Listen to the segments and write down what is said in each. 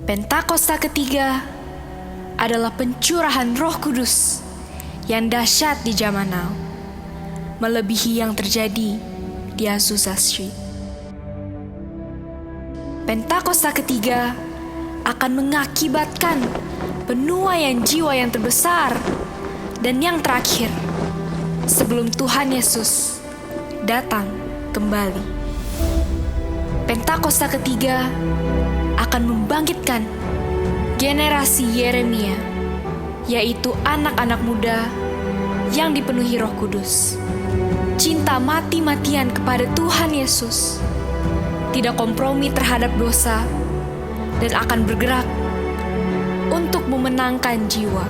Pentakosta ketiga adalah pencurahan Roh Kudus yang dahsyat di zaman now, melebihi yang terjadi di Azusa Street. Pentakosta ketiga akan mengakibatkan penuaian jiwa yang terbesar dan yang terakhir sebelum Tuhan Yesus datang kembali. Pentakosta ketiga akan membangkitkan generasi Yeremia, yaitu anak-anak muda yang dipenuhi Roh Kudus, cinta mati-matian kepada Tuhan Yesus, tidak kompromi terhadap dosa, dan akan bergerak untuk memenangkan jiwa.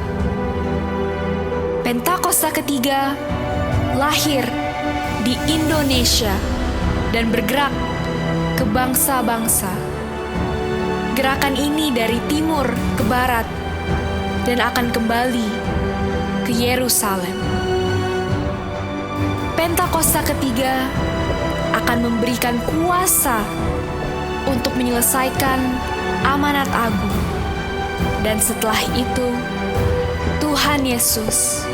Pentakosta ketiga lahir di Indonesia dan bergerak ke bangsa-bangsa. Gerakan ini dari timur ke barat dan akan kembali ke Yerusalem. Pentakosta ketiga akan memberikan kuasa untuk menyelesaikan amanat agung. Dan setelah itu, Tuhan Yesus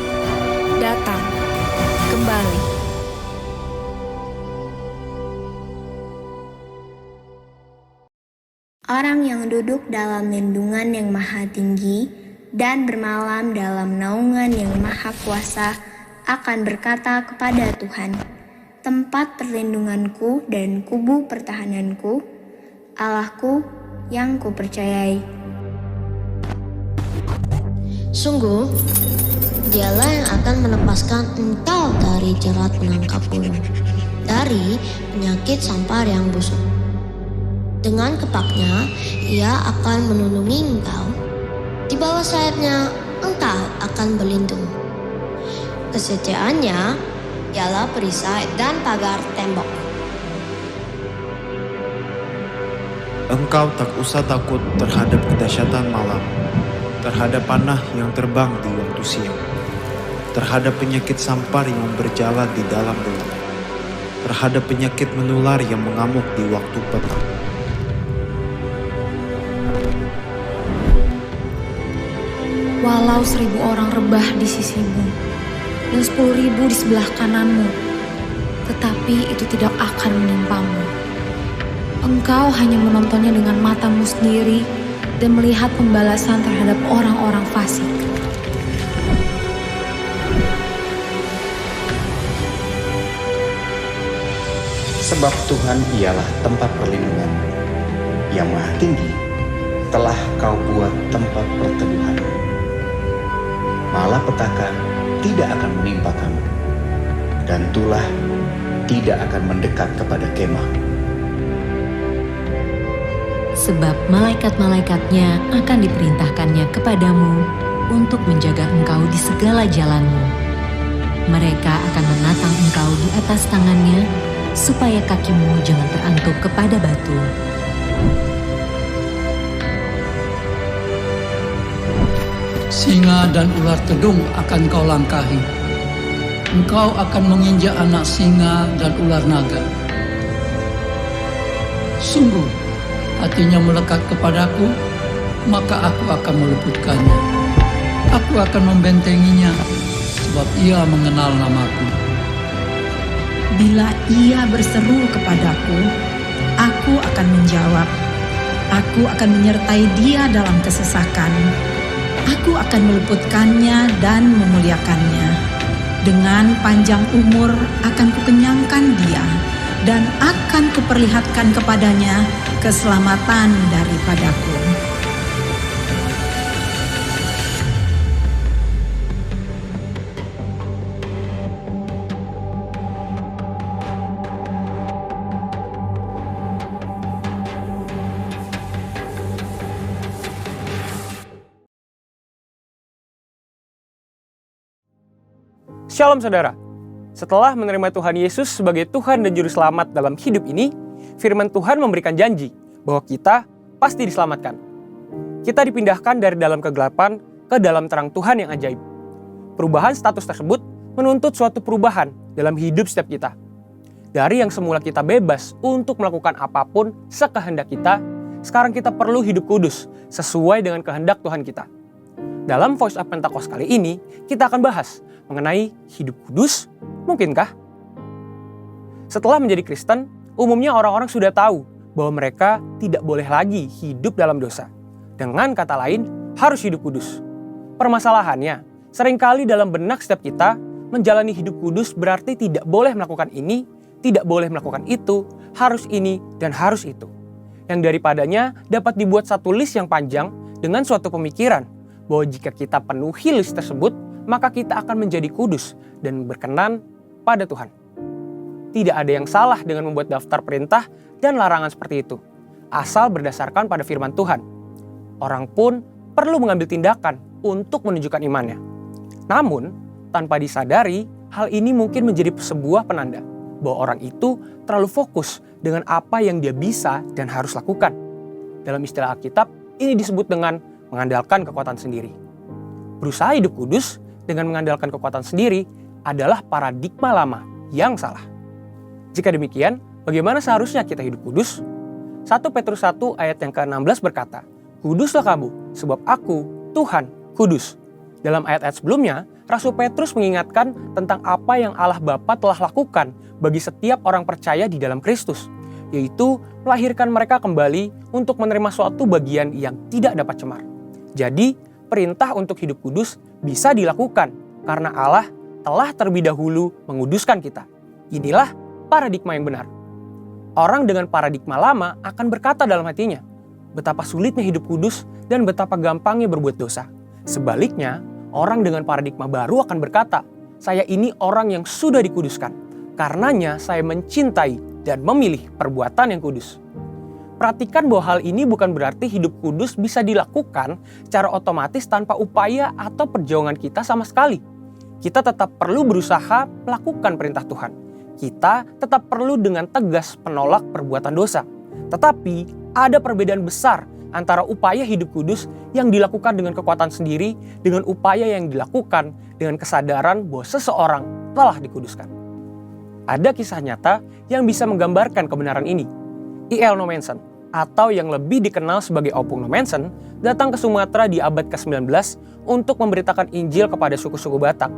datang kembali. Orang yang duduk dalam lindungan yang maha tinggi dan bermalam dalam naungan yang maha kuasa akan berkata kepada Tuhan, tempat perlindunganku dan kubu pertahananku, Allahku yang kupercayai. Sungguh, Dialah yang akan melepaskan engkau dari jerat penangkap burung, dari penyakit sampar yang busuk. Dengan kepaknya, Ia akan melindungi engkau. Di bawah sayapnya, engkau akan berlindung. Kesetiaannya ialah perisai dan pagar tembok. Engkau tak usah takut terhadap kedahsyatan malam, terhadap panah yang terbang di waktu siang, terhadap penyakit sampar yang berjalan di dalam gelap, terhadap penyakit menular yang mengamuk di waktu petang. Walau 1000 orang rebah di sisimu dan 10.000 di sebelah kananmu, tetapi itu tidak akan menimpamu. Engkau hanya menontonnya dengan matamu sendiri dan melihat pembalasan terhadap orang-orang fasik. Sebab Tuhan ialah tempat perlindungan yang maha tinggi, telah kau buat tempat perteduhan. Malapetaka tidak akan menimpa kamu, dan tulah tidak akan mendekat kepada kemah. Sebab malaikat-malaikatnya akan diperintahkannya kepadamu untuk menjaga engkau di segala jalanmu. Mereka akan menatang engkau di atas tangannya, supaya kakimu jangan terantuk kepada batu. Singa dan ular tedung akan kau langkahi. Engkau akan menginjak anak singa dan ular naga. Sungguh, hatinya melekat kepadaku, maka aku akan meluputkannya. Aku akan membentenginya, sebab ia mengenal namaku. Bila ia berseru kepadaku, aku akan menjawab. Aku akan menyertai dia dalam kesesakan. Aku akan meluputkannya dan memuliakannya. Dengan panjang umur akan kukenyangkan dia, dan akan kuperlihatkan kepadanya keselamatan daripadaku. Shalom saudara, setelah menerima Tuhan Yesus sebagai Tuhan dan Juru Selamat dalam hidup ini, firman Tuhan memberikan janji bahwa kita pasti diselamatkan. Kita dipindahkan dari dalam kegelapan ke dalam terang Tuhan yang ajaib. Perubahan status tersebut menuntut suatu perubahan dalam hidup setiap kita. Dari yang semula kita bebas untuk melakukan apapun sekehendak kita, sekarang kita perlu hidup kudus sesuai dengan kehendak Tuhan kita. Dalam Voice of Pentecost kali ini, kita akan bahas mengenai hidup kudus, mungkinkah? Setelah menjadi Kristen, umumnya orang-orang sudah tahu bahwa mereka tidak boleh lagi hidup dalam dosa. Dengan kata lain, harus hidup kudus. Permasalahannya, seringkali dalam benak setiap kita, menjalani hidup kudus berarti tidak boleh melakukan ini, tidak boleh melakukan itu, harus ini, dan harus itu. Yang daripadanya dapat dibuat satu list yang panjang dengan suatu pemikiran bahwa jika kita penuhi list tersebut, maka kita akan menjadi kudus dan berkenan pada Tuhan. Tidak ada yang salah dengan membuat daftar perintah dan larangan seperti itu, asal berdasarkan pada firman Tuhan. Orang pun perlu mengambil tindakan untuk menunjukkan imannya. Namun, tanpa disadari, hal ini mungkin menjadi sebuah penanda bahwa orang itu terlalu fokus dengan apa yang dia bisa dan harus lakukan. Dalam istilah Alkitab, ini disebut dengan mengandalkan kekuatan sendiri. Berusaha hidup kudus dengan mengandalkan kekuatan sendiri adalah paradigma lama yang salah. Jika demikian, bagaimana seharusnya kita hidup kudus? 1 Petrus 1 ayat yang ke-16 berkata, "Kuduslah kamu, sebab aku, Tuhan, kudus." Dalam ayat-ayat sebelumnya, Rasul Petrus mengingatkan tentang apa yang Allah Bapa telah lakukan bagi setiap orang percaya di dalam Kristus, yaitu melahirkan mereka kembali untuk menerima suatu bagian yang tidak dapat cemar. Jadi, perintah untuk hidup kudus bisa dilakukan karena Allah telah terlebih dahulu menguduskan kita. Inilah paradigma yang benar. Orang dengan paradigma lama akan berkata dalam hatinya, betapa sulitnya hidup kudus dan betapa gampangnya berbuat dosa. Sebaliknya, orang dengan paradigma baru akan berkata, saya ini orang yang sudah dikuduskan. Karenanya saya mencintai dan memilih perbuatan yang kudus. Perhatikan bahwa hal ini bukan berarti hidup kudus bisa dilakukan secara otomatis tanpa upaya atau perjuangan kita sama sekali. Kita tetap perlu berusaha melakukan perintah Tuhan. Kita tetap perlu dengan tegas menolak perbuatan dosa. Tetapi ada perbedaan besar antara upaya hidup kudus yang dilakukan dengan kekuatan sendiri dengan upaya yang dilakukan dengan kesadaran bahwa seseorang telah dikuduskan. Ada kisah nyata yang bisa menggambarkan kebenaran ini. I.L. Nommensen, atau yang lebih dikenal sebagai Opung Nommensen, datang ke Sumatera di abad ke-19 untuk memberitakan Injil kepada suku-suku Batak.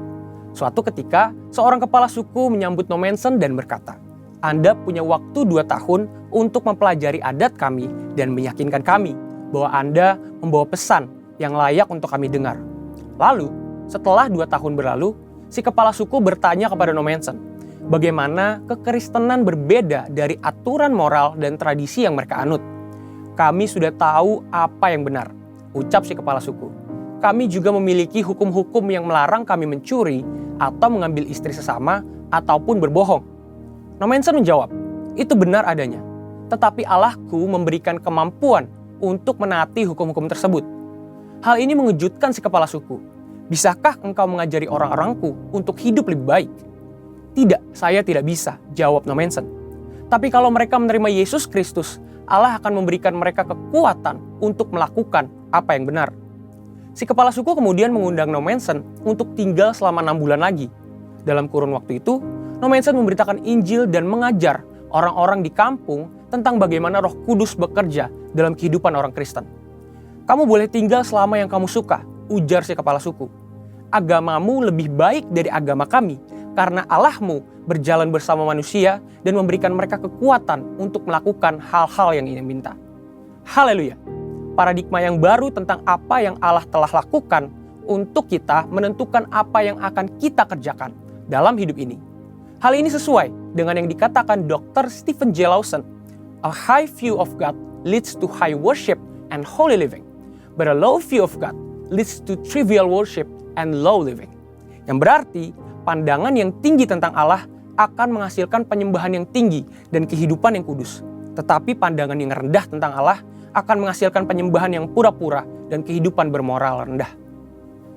Suatu ketika, seorang kepala suku menyambut Nommensen dan berkata, "Anda punya waktu 2 tahun untuk mempelajari adat kami dan meyakinkan kami bahwa Anda membawa pesan yang layak untuk kami dengar." Lalu, setelah 2 tahun berlalu, si kepala suku bertanya kepada Nommensen, bagaimana kekristenan berbeda dari aturan moral dan tradisi yang mereka anut. "Kami sudah tahu apa yang benar," ucap si kepala suku. "Kami juga memiliki hukum-hukum yang melarang kami mencuri atau mengambil istri sesama ataupun berbohong." Nommensen menjawab, "Itu benar adanya. Tetapi Allahku memberikan kemampuan untuk menaati hukum-hukum tersebut." Hal ini mengejutkan si kepala suku. "Bisakah engkau mengajari orang-orangku untuk hidup lebih baik?" "Tidak, saya tidak bisa," jawab Nommensen. "Tapi kalau mereka menerima Yesus Kristus, Allah akan memberikan mereka kekuatan untuk melakukan apa yang benar." Si kepala suku kemudian mengundang Nommensen untuk tinggal selama 6 bulan lagi. Dalam kurun waktu itu, Nommensen memberitakan Injil dan mengajar orang-orang di kampung tentang bagaimana Roh Kudus bekerja dalam kehidupan orang Kristen. "Kamu boleh tinggal selama yang kamu suka," ujar si kepala suku. "Agamamu lebih baik dari agama kami, karena Allahmu berjalan bersama manusia dan memberikan mereka kekuatan untuk melakukan hal-hal yang ia minta." Haleluya! Paradigma yang baru tentang apa yang Allah telah lakukan untuk kita menentukan apa yang akan kita kerjakan dalam hidup ini. Hal ini sesuai dengan yang dikatakan Dr. Stephen J. Lawson, "A high view of God leads to high worship and holy living, but a low view of God leads to trivial worship and low living." Yang berarti, pandangan yang tinggi tentang Allah akan menghasilkan penyembahan yang tinggi dan kehidupan yang kudus. Tetapi pandangan yang rendah tentang Allah akan menghasilkan penyembahan yang pura-pura dan kehidupan bermoral rendah.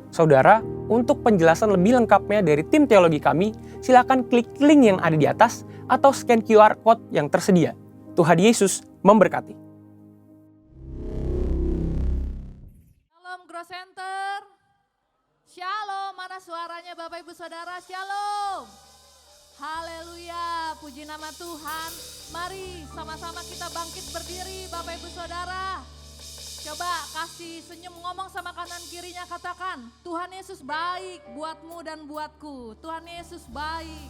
Saudara, untuk penjelasan lebih lengkapnya dari tim teologi kami, silakan klik link yang ada di atas atau scan QR Code yang tersedia. Tuhan Yesus memberkati. Shalom Grow Center. Shalom, mana suaranya Bapak Ibu Saudara? Shalom. Haleluya, puji nama Tuhan. Mari sama-sama kita bangkit berdiri Bapak Ibu Saudara. Coba kasih senyum, ngomong sama kanan kirinya, katakan, Tuhan Yesus baik buatmu dan buatku. Tuhan Yesus baik.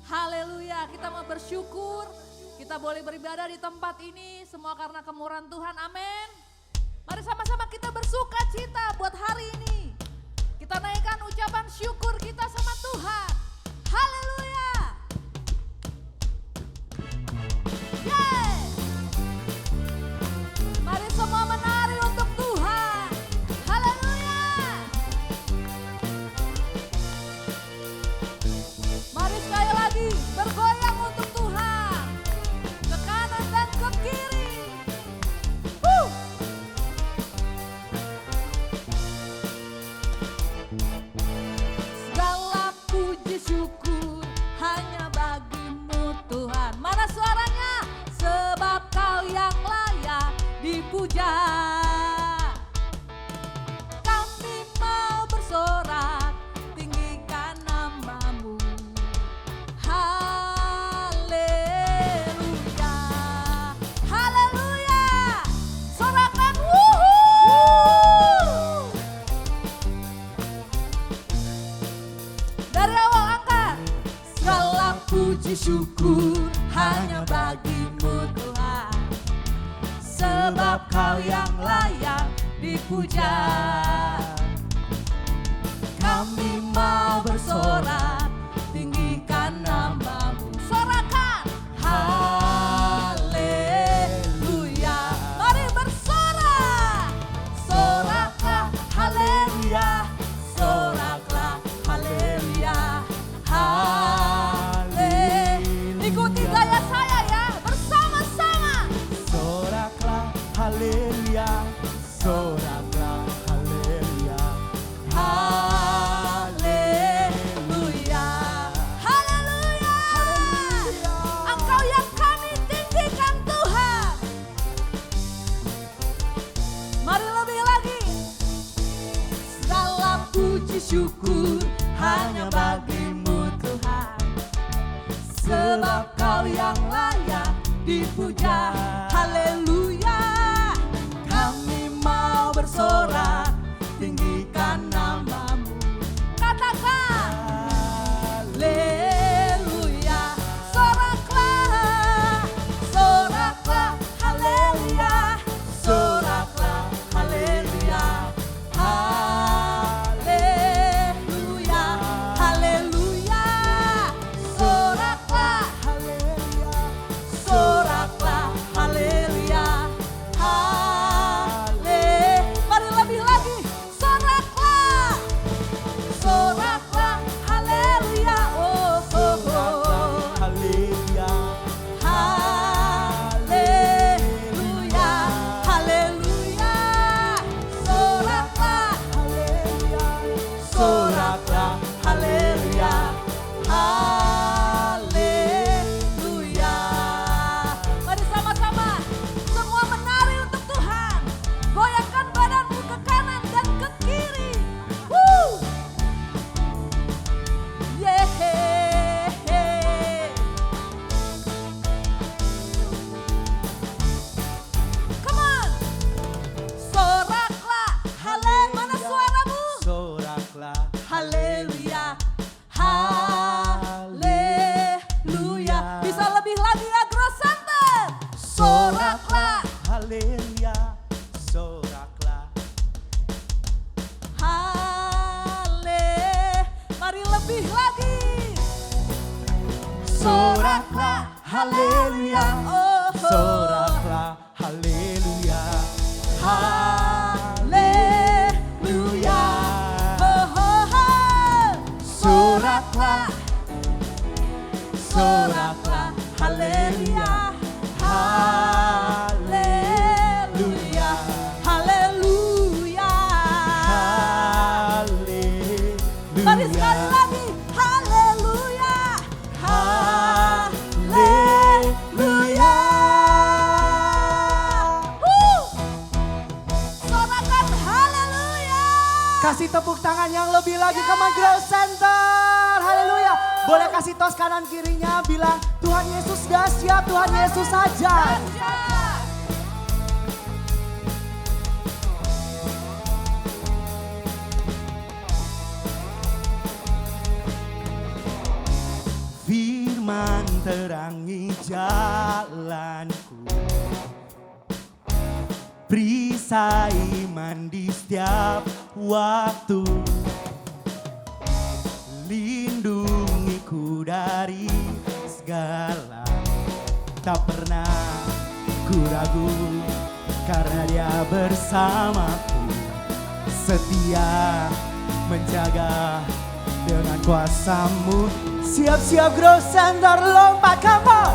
Haleluya, kita mau bersyukur. Kita boleh beribadah di tempat ini, semua karena kemurahan Tuhan, amin. Mari sama-sama kita bersuka cita buat hari ini. Kita naikkan ucapan syukur kita sama Tuhan. Haleluya. Yeay. Mari semua menari untuk Tuhan. Haleluya. Mari sekali lagi bergoyang untuk Tuhan. Ke kanan dan ke kiri. Segala puji syukur hanya bagimu Tuhan. Mana suaranya? Sebab kau yang layak dipuja. Kami mau bersorak, tinggikan namamu. Haleluya, haleluya. Sorakan wuhuu. Dari awal angkat. Segala puji syukur hanya bagimu Tuhan. Sebab kau yang layak dipuja. Kami mau bersorak, tinggikan namamu. Sorakan. Haleluya. Mari bersorak. Soraklah haleluya. Soraklah haleluya. Haleluya. Ikuti gaya saya ya, bersama-sama. Soraklah haleluya, soraklah haleluya. Haleluya. Haleluya. Engkau yang kami tinggikan Tuhan. Mari lebih lagi. Segala puji syukur hanya bagimu Tuhan. Sebab kau yang layak dipuja. Haleluya. Kami mau bersorak, tinggikan namamu. Katakan. Haleluya. Soraklah. Soraklah. Haleluya. Soraklah. Haleluya. Haleluya. Haleluya. Soraklah. Soraklah. Haleluya. Mari lebih lagi. Soraklah. Soraklah. Haleluya. Oh, oh, oh. Haleluya, Haleluya. Haleluya. Soraklah. soraklah Haleluya. Haleluya. Mari sama-sama semua menari untuk Tuhan. Goyangkan badanmu ke kanan dan ke kiri. Woo! Yeay. Come on. Soraklah. Mana suaramu? soraklah Haleluya. Haleluya. Bisa lebih lagi ya Grow Center. Soraklah. haleluya, soraklah Mari lebih lagi. soraklah haleluya, Oh, soraklah haleluya, haleluya. Oh, oh, oh. soraklah, Soraklah. Haleluya. Haleluya. Haleluya. haleluya. Mari sekali lagi. Haleluya. Haleluya. Sorakan haleluya. Kasih tepuk tangan yang lebih lagi, Come on Grow Center, haleluya. Boleh kasih tos kanan kirinya, bilang Tuhan Yesus dahsyat, Tuhan Yesus ajaib. Firman terangi jalanku, perisai iman di setiap waktu, lindungiku dari segala. Tak pernah ku ragu karena Dia bersamaku, setia menjaga dengan kuasa-Mu. Siap-siap Grow Center, lompat kamu.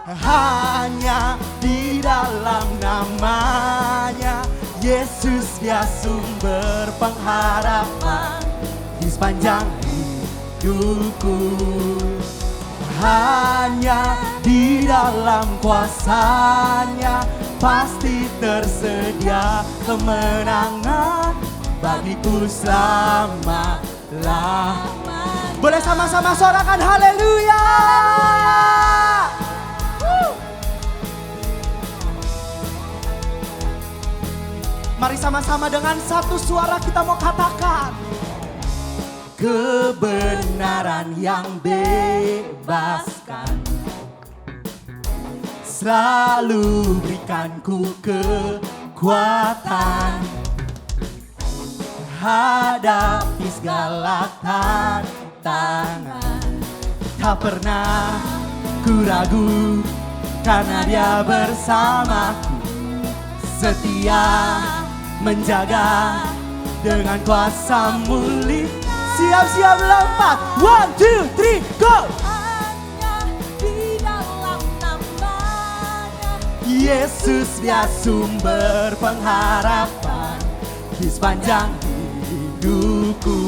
Hanya di dalam namanya Yesus, Dia sumber pengharapan di sepanjang hidupku. Hanya di dalam kuasa-Nya pasti tersedia kemenangan bagiku selama-lamanya. Boleh sama-sama sorakan haleluya. Mari sama-sama dengan satu suara kita mau katakan. Kebenaran yang bebaskan selalu berikanku kekuatan hadapi segala tantangan. Tak pernah ku ragu karena Dia bersamaku, setia menjaga dengan kuasa-Mu. Siap-siap lompat, 1, 2, 3, go! Hanya di dalam namanya Yesus, Dia sumber pengharapan di sepanjang hidupku.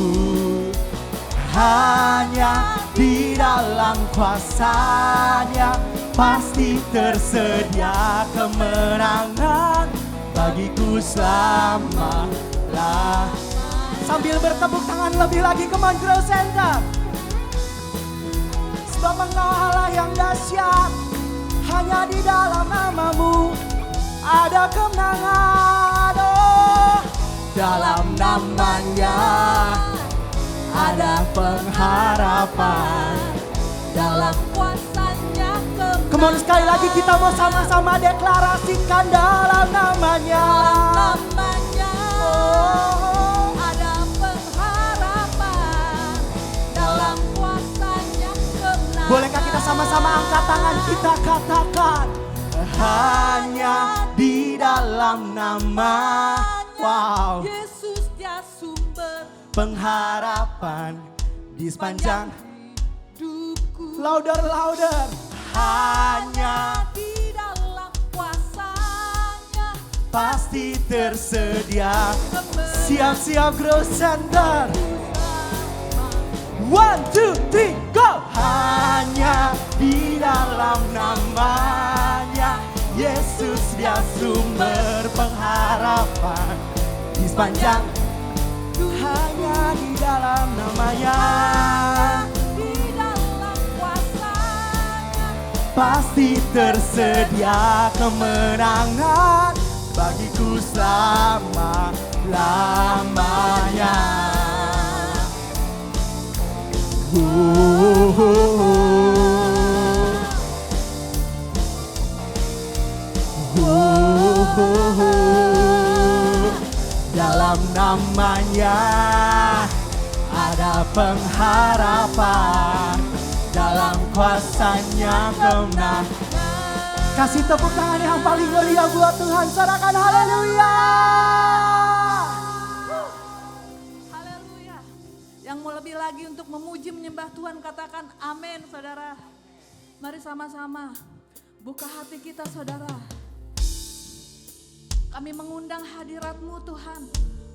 Hanya di dalam kuasa-Nya pasti tersedia kemenangan bagiku selama-lamanya. Sambil bertepuk tangan lebih lagi, come on Grow Center. Sebab Engkau Allah yang dahsyat, hanya di dalam nama-Mu ada kemenangan. Oh, dalam namanya ada pengharapan, dalam kuasa-Nya kemenangan. Come on, sekali lagi kita mau sama-sama deklarasikan dalam namanya. Dalam namanya. Oh. Bolehkah kita sama-sama angkat tangan kita katakan, hanya di dalam nama, wow, Yesus, Dia sumber pengharapan di sepanjang hidupku. Louder, louder. Hanya di dalam kuasa-Nya pasti tersedia. Siap-siap Grow Center. 1, 2, 3, go! Hanya di dalam namanya Yesus, Dia sumber pengharapan di sepanjang. Hanya di dalam namanya, di dalam kuasa-Nya pasti tersedia kemenangan bagiku selama-lamanya. Dalam namanya ada pengharapan, dalam kuasa-Nya kemenangan. Kasih tepuk tangan yang paling meriah buat Tuhan, sorakan haleluya. Yang mau lebih lagi untuk memuji menyembah Tuhan, katakan amin saudara. Mari sama-sama buka hati kita saudara. Kami mengundang hadirat-Mu Tuhan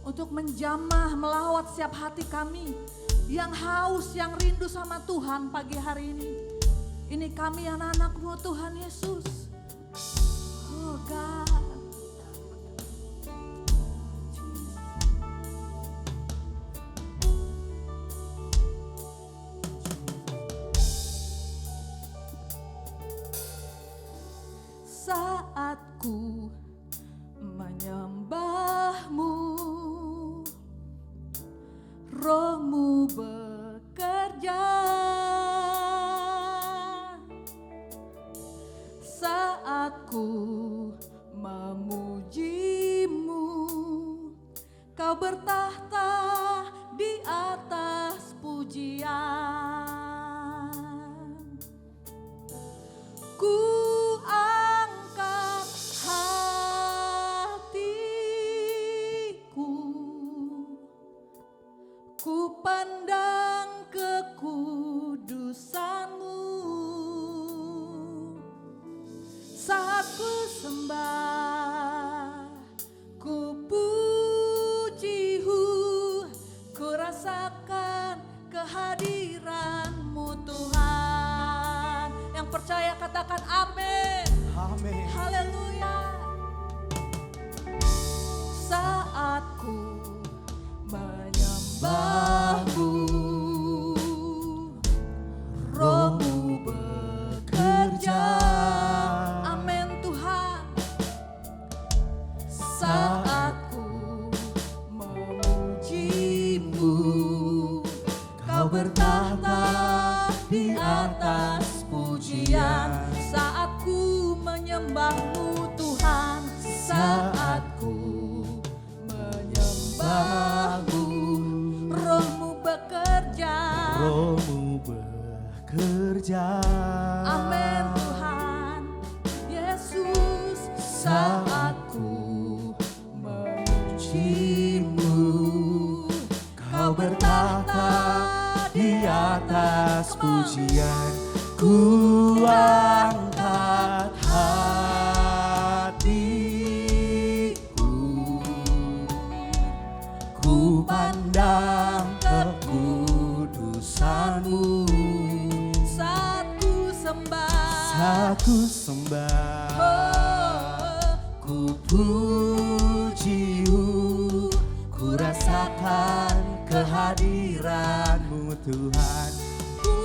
untuk menjamah melawat setiap hati kami yang haus, yang rindu sama Tuhan pagi hari ini. Ini kami anak-anak-Mu Tuhan Yesus. Oh God. saat ku menyembahmu, Rohmu bekerja. Saat ku memujimu, Kau bertahta di atas pujian. Ku angkat hatiku, ku pandang kekudusan-Mu. Saat ku sembah, ku puji-Hu, ku rasakan kehadiran-Mu Tuhan. Yang percaya katakan amin. Amin. Haleluya. Saat ku menyembah-Mu, Roh-Mu bekerja. Amin Tuhan. Saat ku memuji-Mu, Kau bertahta di atas pujian. Saat ku menyembah-Mu Tuhan, saat ku menyembah-Mu, Roh-Mu bekerja. Rohmu bekerja. Amin Tuhan. Yesus, saat ku memuji-Mu, Kau bertahta di atas pujian. Ku angkat hatiku, ku pandang kekudusan-Mu. saat ku sembah, Saat ku sembah, ku puji-Hu, ku rasakan kehadiran-Mu Tuhan. Ku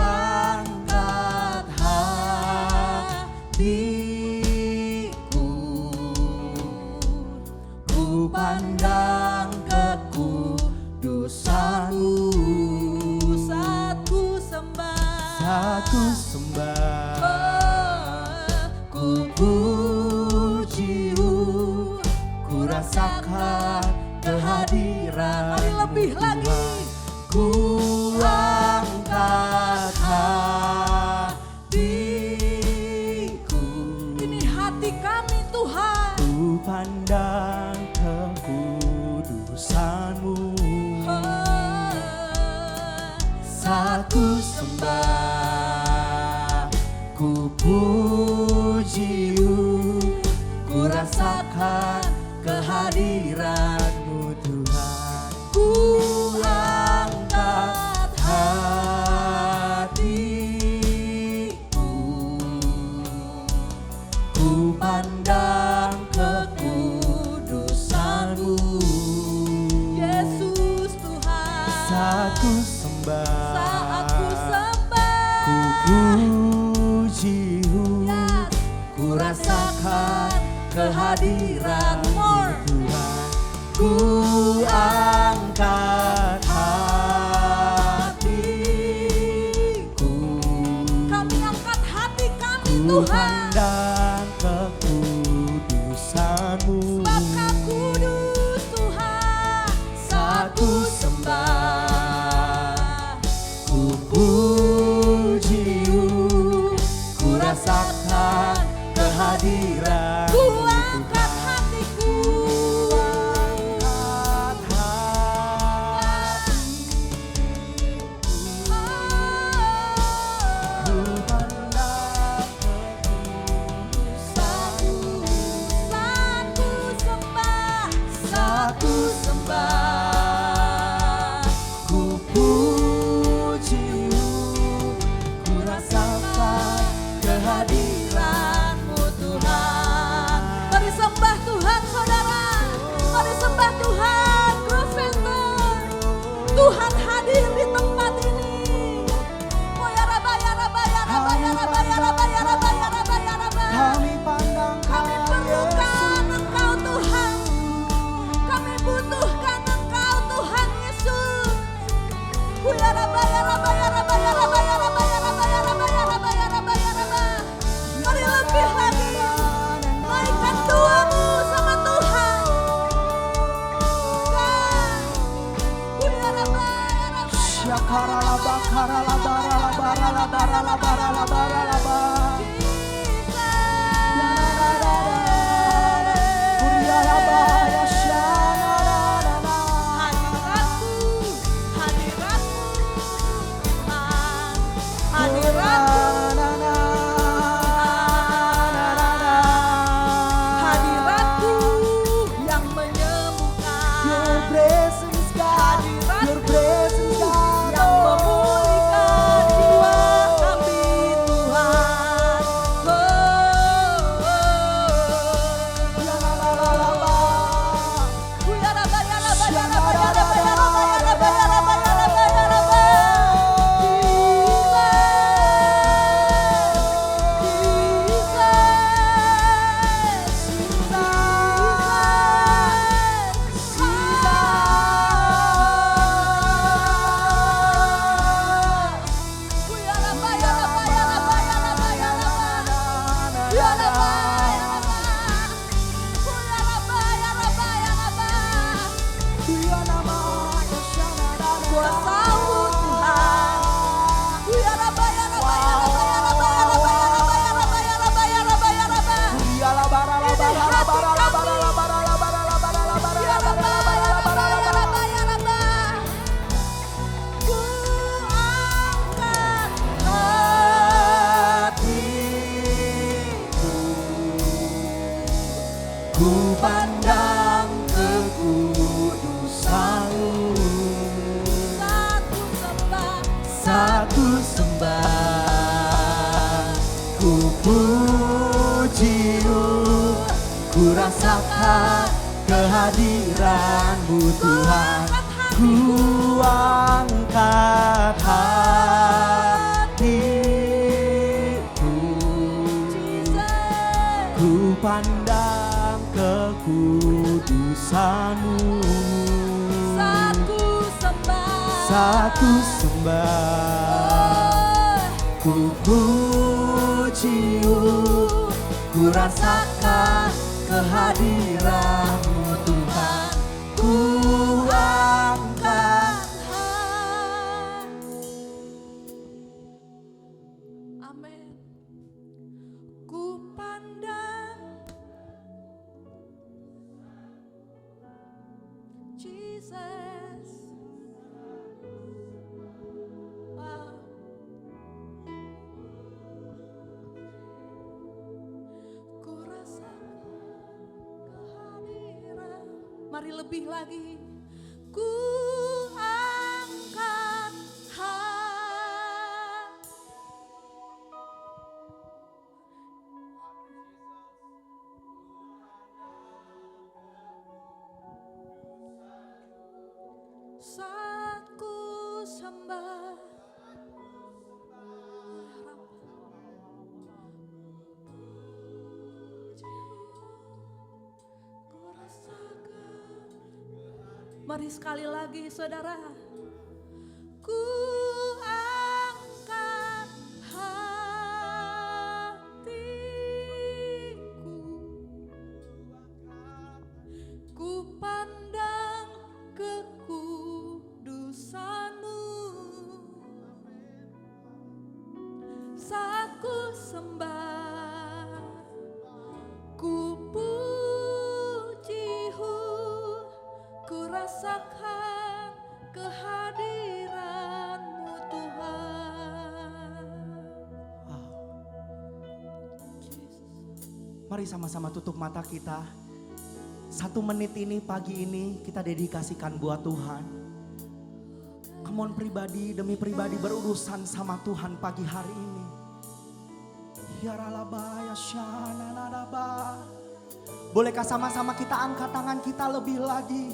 angkat hatiku, ku pandang kekudusan-Mu. saat ku sembah, Saat ku sembah, ku puji-Hu, ku rasakan kehadiran. Mari lebih lagi. Ku angkat hatiku, Ini hati kami Tuhan. ku pandang kekudusan-Mu. Saat ku sembah, ku puji-Hu, ku rasakan kehadiran-Mu Tuhan. Ku angkat hatiku, ku pandang kekudusan-Mu. Yesus Tuhan. Saat ku sembah, Saat ku sembah, ku puji-Hu, Yes. ku rasakan kehadiran-Mu More. Tuhan. Ku angkat hatiku, Kami angkat hati kami ku Tuhan. pandang kekudusan-Mu. Sebab Kau kudus Tuhan. Saat ku sembah, ku puji-Hu, ku rasakan kehadiran. Ku angkat hatiku. Ku pandang ku pandang kekudusan-Mu. Satu sembah, ku puji-Mu, ku rasakan kehadiran-Mu Tuhan. Ku angkat hatiku, ku pandang kekudusan-Mu. Satu sembah, ku puji-Mu, ku rasakan kehadiran-Mu Tuhan. Ku angkat. Amin. Ku pandang Jesus. Wow. Ku rasakan kehadiran. Mari lebih lagi. Ku angkat saat ku sembah. Mari sekali lagi saudara. Ku angkat hatiku, ku pandang kekudusan-Mu. Saat ku sembah, ku puji-Mu, ku rasakan kehadiran-Mu Tuhan. Mari sama-sama tutup mata kita. 1 menit ini, pagi ini kita dedikasikan buat Tuhan. Come on, pribadi demi pribadi berurusan sama Tuhan pagi hari ini. Yaralaba ya shananadaba. Bolehkah sama-sama kita angkat tangan kita lebih lagi?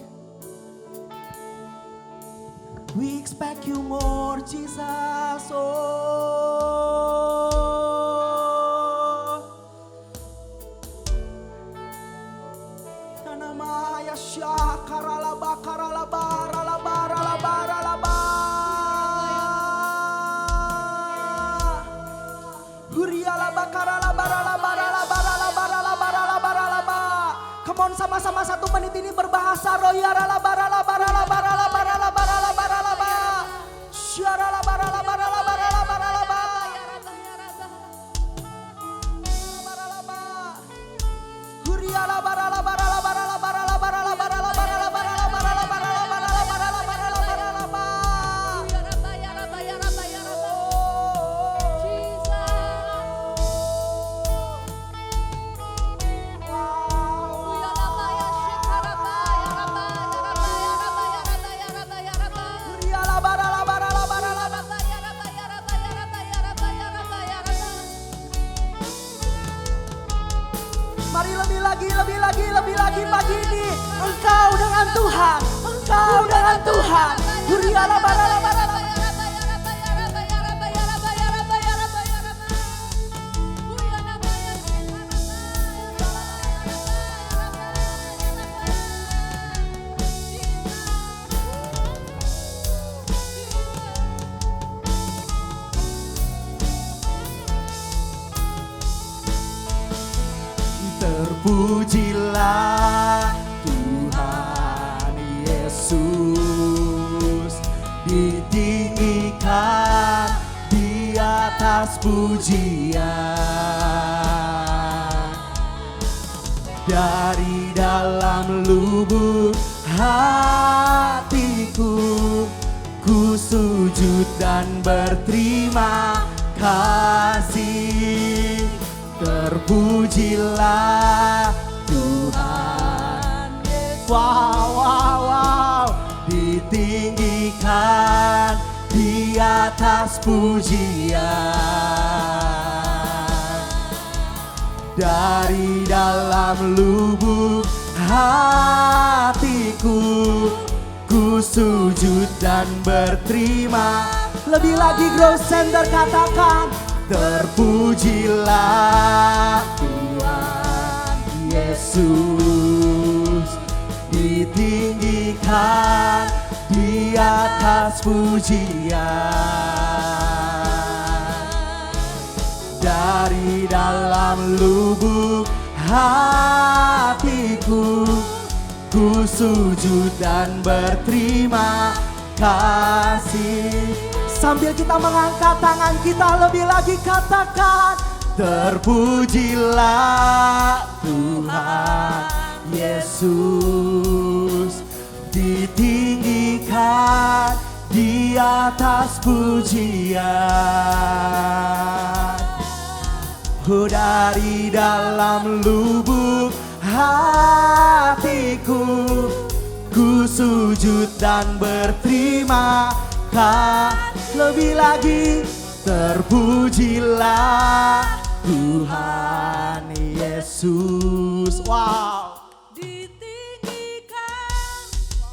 We expect you more, Jesus. Oh, Namaya syakaralaba karalaba ralaba ralaba ralaba. Hurialaba karalaba ralaba ralaba ralaba ralaba ralaba ralaba. Come on, sama-sama 1 menit ini berbahasa roya ralaba ralaba ralaba ralaba ralaba ralaba ralaba. Syaralaba ralaba ralaba ralaba ralaba. Hurialaba ralaba ralaba ralaba ralaba ralaba ralaba ralaba ralaba ralaba ralaba ralaba ralaba ralaba ralaba. Mari lebih lagi pagi ini. Engkau dengan Tuhan, engkau dengan Tuhan. Terpujilah Tuhan Yesus, ditinggikan di atas pujian. Dari dalam lubuk hatiku, ku sujud dan berterima kasih. Terpujilah Tuhan atas pujian. Dari dalam lubuk hatiku, ku sujud dan berterima. Lebih lagi Growth Center katakan, terpujilah Tuhan Yesus, ditinggikan di atas pujian. Dari dalam lubuk hatiku, ku sujud dan berterima kasih. Sambil kita mengangkat tangan kita, lebih lagi katakan, terpujilah Tuhan Yesus, ditinggikan di atas pujian. Oh, dari dalam lubuk hatiku, ku sujud dan berterima kasih. Lebih lagi, terpujilah Tuhan Yesus. Wow. Ditinggikan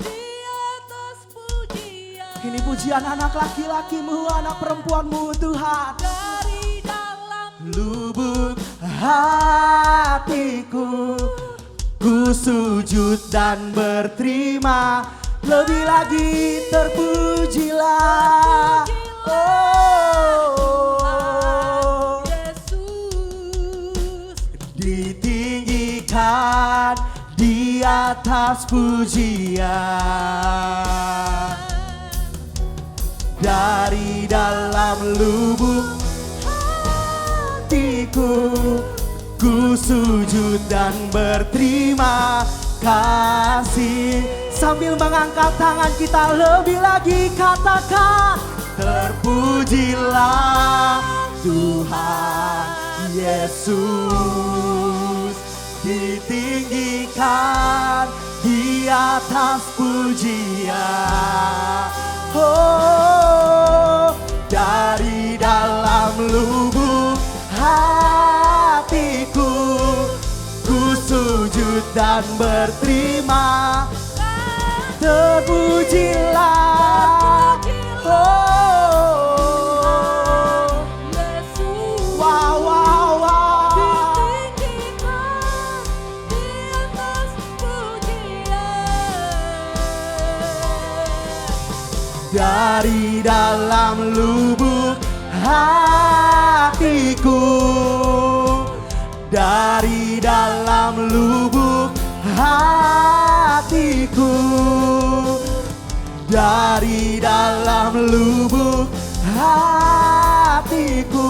di atas pujian. Ini pujian anak laki-lakimu, anak perempuanmu Tuhan. Dari dalam lubuk hatiku, ku sujud dan berterima. Lebih lagi, terpujilah Yesus, ditinggikan di atas pujian. Dari dalam lubuk hatiku, ku sujud dan berterima kasih. Sambil mengangkat tangan kita, lebih lagi katakan, terpujilah Tuhan Yesus, ditinggikan di atas pujian. Oh, dari dalam lubuk hatiku, ku sujud dan berterima. Terpujilah, oh Yesus, wow, wow, wow. ditinggikan di atas pujian. Dari dalam lubuk hatiku, dari dalam lubuk hatiku, dari dalam lubuk hatiku,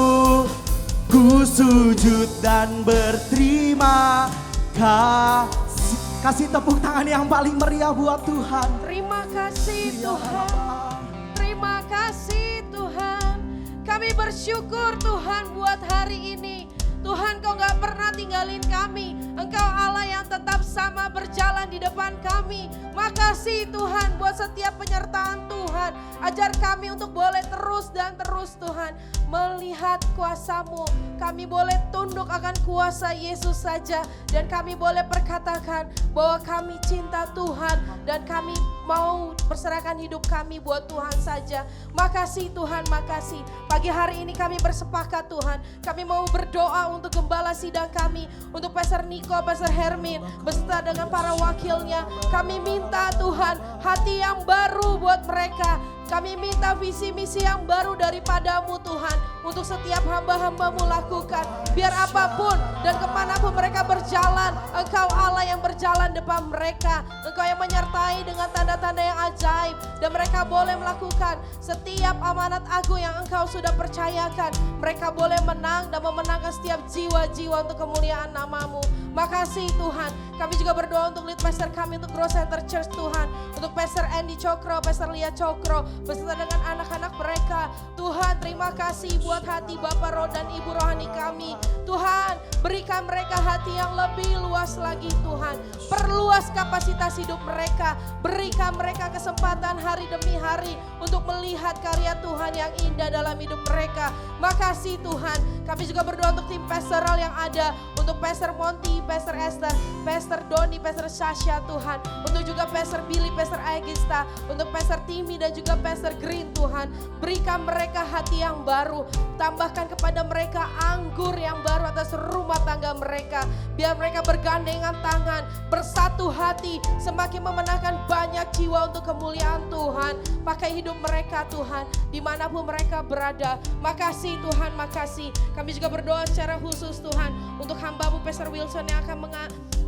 ku sujud dan berterima kasih. Kasih tepuk tangan yang paling meriah buat Tuhan. Terima kasih Tuhan, terima kasih Tuhan. Kami bersyukur Tuhan buat hari ini. Tuhan, Kau gak pernah tinggalin kami. Engkau Allah yang tetap sama berjalan di depan kami. Makasih Tuhan buat setiap penyertaan Tuhan. Ajar kami untuk boleh terus dan terus Tuhan melihat kuasa-Mu. Kami boleh tunduk akan kuasa Yesus saja. Dan kami boleh perkatakan bahwa kami cinta Tuhan. Dan kami mau berserahkan hidup kami buat Tuhan saja. Makasih Tuhan, makasih. Pagi hari ini kami bersepakat Tuhan. Kami mau berdoa untuk gembala sidang kami. Untuk Pastor Niko, Pastor Hermin, beserta dengan para wakilnya. Kami minta Tuhan hati yang baru buat mereka. Kami minta visi misi yang baru daripadamu Tuhan. Untuk setiap hamba-hambamu lakukan. Biar apapun dan kemanapun mereka berjalan. Engkau Allah yang berjalan depan mereka. Engkau yang menyertai dengan tanda-tanda yang ajaib. Dan mereka boleh melakukan setiap amanat agung yang Engkau sudah percayakan. Mereka boleh menang dan memenangkan setiap jiwa-jiwa untuk kemuliaan nama-Mu. Makasih Tuhan. Kami juga berdoa untuk lead pastor kami, untuk Growth Center Church Tuhan. Untuk Pastor Andy Cokro, Pastor Lia Cokro. beserta dengan anak-anak mereka. Tuhan, terima kasih buat hati Bapak Roh dan Ibu rohani kami. Tuhan, berikan mereka hati yang lebih luas lagi Tuhan. Perluas kapasitas hidup mereka. Berikan mereka kesempatan hari demi hari untuk melihat karya Tuhan yang indah dalam hidup mereka. Makasih Tuhan. Kami juga berdoa untuk tim pastoral yang ada. Untuk Pastor Monty, Pastor Esther, Pastor Doni, Pastor Sasha Tuhan. Untuk juga Pastor Billy, Pastor Agista. Untuk Pastor Timmy dan juga Pastor Green Tuhan. Berikan mereka hati yang baru. Tambahkan kepada mereka anggur yang baru atas rumah tangga mereka. Biar mereka bergandengan tangan, bersatu hati, semakin memenangkan banyak jiwa untuk kemuliaan Tuhan. Pakai hidup mereka Tuhan, dimanapun mereka berada. Makasih Tuhan, makasih. Kami juga berdoa secara khusus Tuhan, untuk hamba-Mu Pastor Wilson yang akan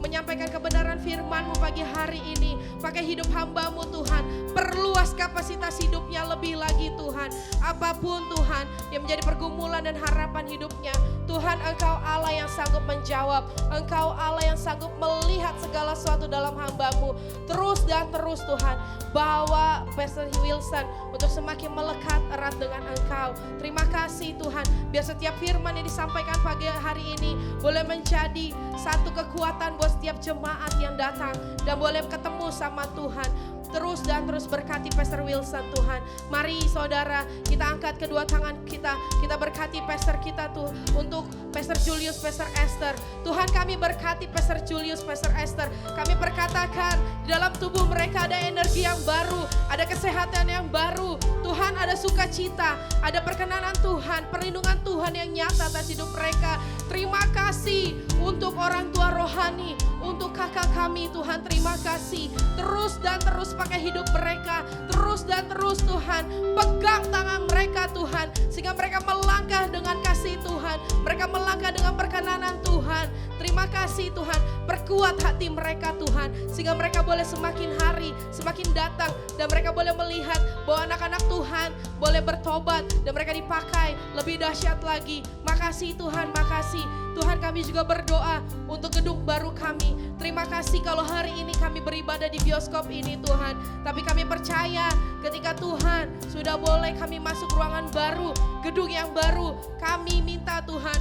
menyampaikan kebenaran firman-Mu pagi hari ini. Pakai hidup hamba-Mu Tuhan, perluas kapasitas hidupnya lebih lagi Tuhan. Apapun Tuhan yang menjadi pergumulan dan harapan hidupnya, Tuhan Engkau Allah yang sanggup menjawab. Engkau Allah yang sanggup melihat segala sesuatu dalam hamba-Mu. Terus dan terus Tuhan, bawa Pastor Wilson untuk semakin melekat erat dengan Engkau. Terima kasih Tuhan, biar setiap firman yang disampaikan pagi hari ini boleh menjadi satu kekuatan buat setiap jemaat yang datang dan boleh ketemu sama Tuhan. Terus dan terus berkati Pastor Wilson Tuhan. Mari saudara, kita angkat kedua tangan kita berkati pastor kita tuh, untuk Pastor Julius, Pastor Esther. Tuhan, kami berkati Pastor Julius, Pastor Esther. Kami berkatakan di dalam tubuh mereka ada energi yang baru, ada kesehatan yang baru. Tuhan, ada sukacita, ada perkenanan Tuhan, perlindungan Tuhan yang nyata atas hidup mereka. Terima kasih untuk orang tua rohani, untuk kakak kami Tuhan, terima kasih. Terus dan terus pakai hidup mereka, terus dan terus Tuhan, pegang tangan mereka Tuhan, sehingga mereka melangkah dengan kasih Tuhan, mereka melangkah dengan perkenanan Tuhan. Terima kasih Tuhan, perkuat hati mereka Tuhan, sehingga mereka boleh semakin hari, semakin datang, dan mereka boleh melihat bahwa anak-anak Tuhan boleh bertobat, dan mereka dipakai lebih dahsyat lagi. Makasih Tuhan, makasih. Tuhan, kami juga berdoa untuk gedung baru kami. Terima kasih kalau hari ini kami beribadah di bioskop ini Tuhan. Tapi kami percaya ketika Tuhan sudah boleh kami masuk ruangan baru, gedung yang baru. Kami minta Tuhan,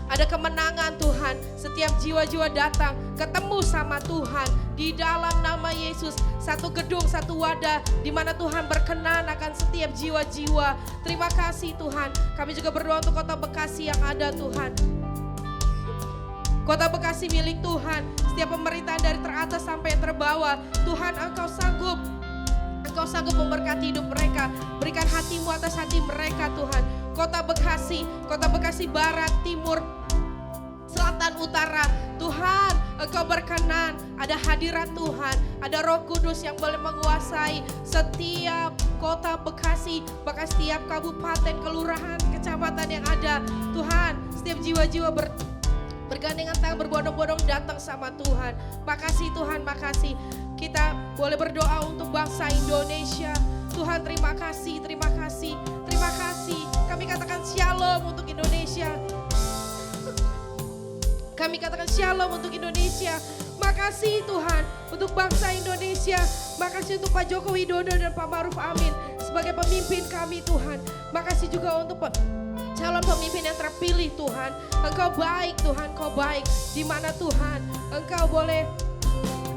ada kemenangan Tuhan. Setiap jiwa-jiwa datang ketemu sama Tuhan di dalam nama Yesus. Satu gedung, satu wadah di mana Tuhan berkenan akan setiap jiwa-jiwa. Terima kasih Tuhan. Kami juga berdoa untuk kota Bekasi yang ada Tuhan. Kota Bekasi milik Tuhan. Setiap pemerintahan dari teratas sampai yang terbawah, Tuhan Engkau sanggup. Engkau sanggup memberkati hidup mereka. Berikan hati-Mu atas hati mereka Tuhan. Kota Bekasi Barat, Timur, Selatan, Utara. Tuhan, Engkau berkenan, ada hadirat Tuhan, ada Roh Kudus yang boleh menguasai setiap kota Bekasi, bahkan setiap kabupaten, kelurahan, kecamatan yang ada. Tuhan, setiap jiwa-jiwa bergandengan tangan, berbondong-bondong datang sama Tuhan. Makasih Tuhan, makasih. Kita boleh berdoa untuk bangsa Indonesia. Tuhan, terima kasih, terima kasih, terima kasih. Kami katakan shalom untuk Indonesia. Kami katakan shalom untuk Indonesia. Makasih Tuhan untuk bangsa Indonesia. Makasih untuk Pak Joko Widodo dan Pak Ma'ruf Amin sebagai pemimpin kami Tuhan. Makasih juga untuk calon pemimpin yang terpilih Tuhan. Engkau baik Tuhan, Engkau baik. Di mana Tuhan Engkau boleh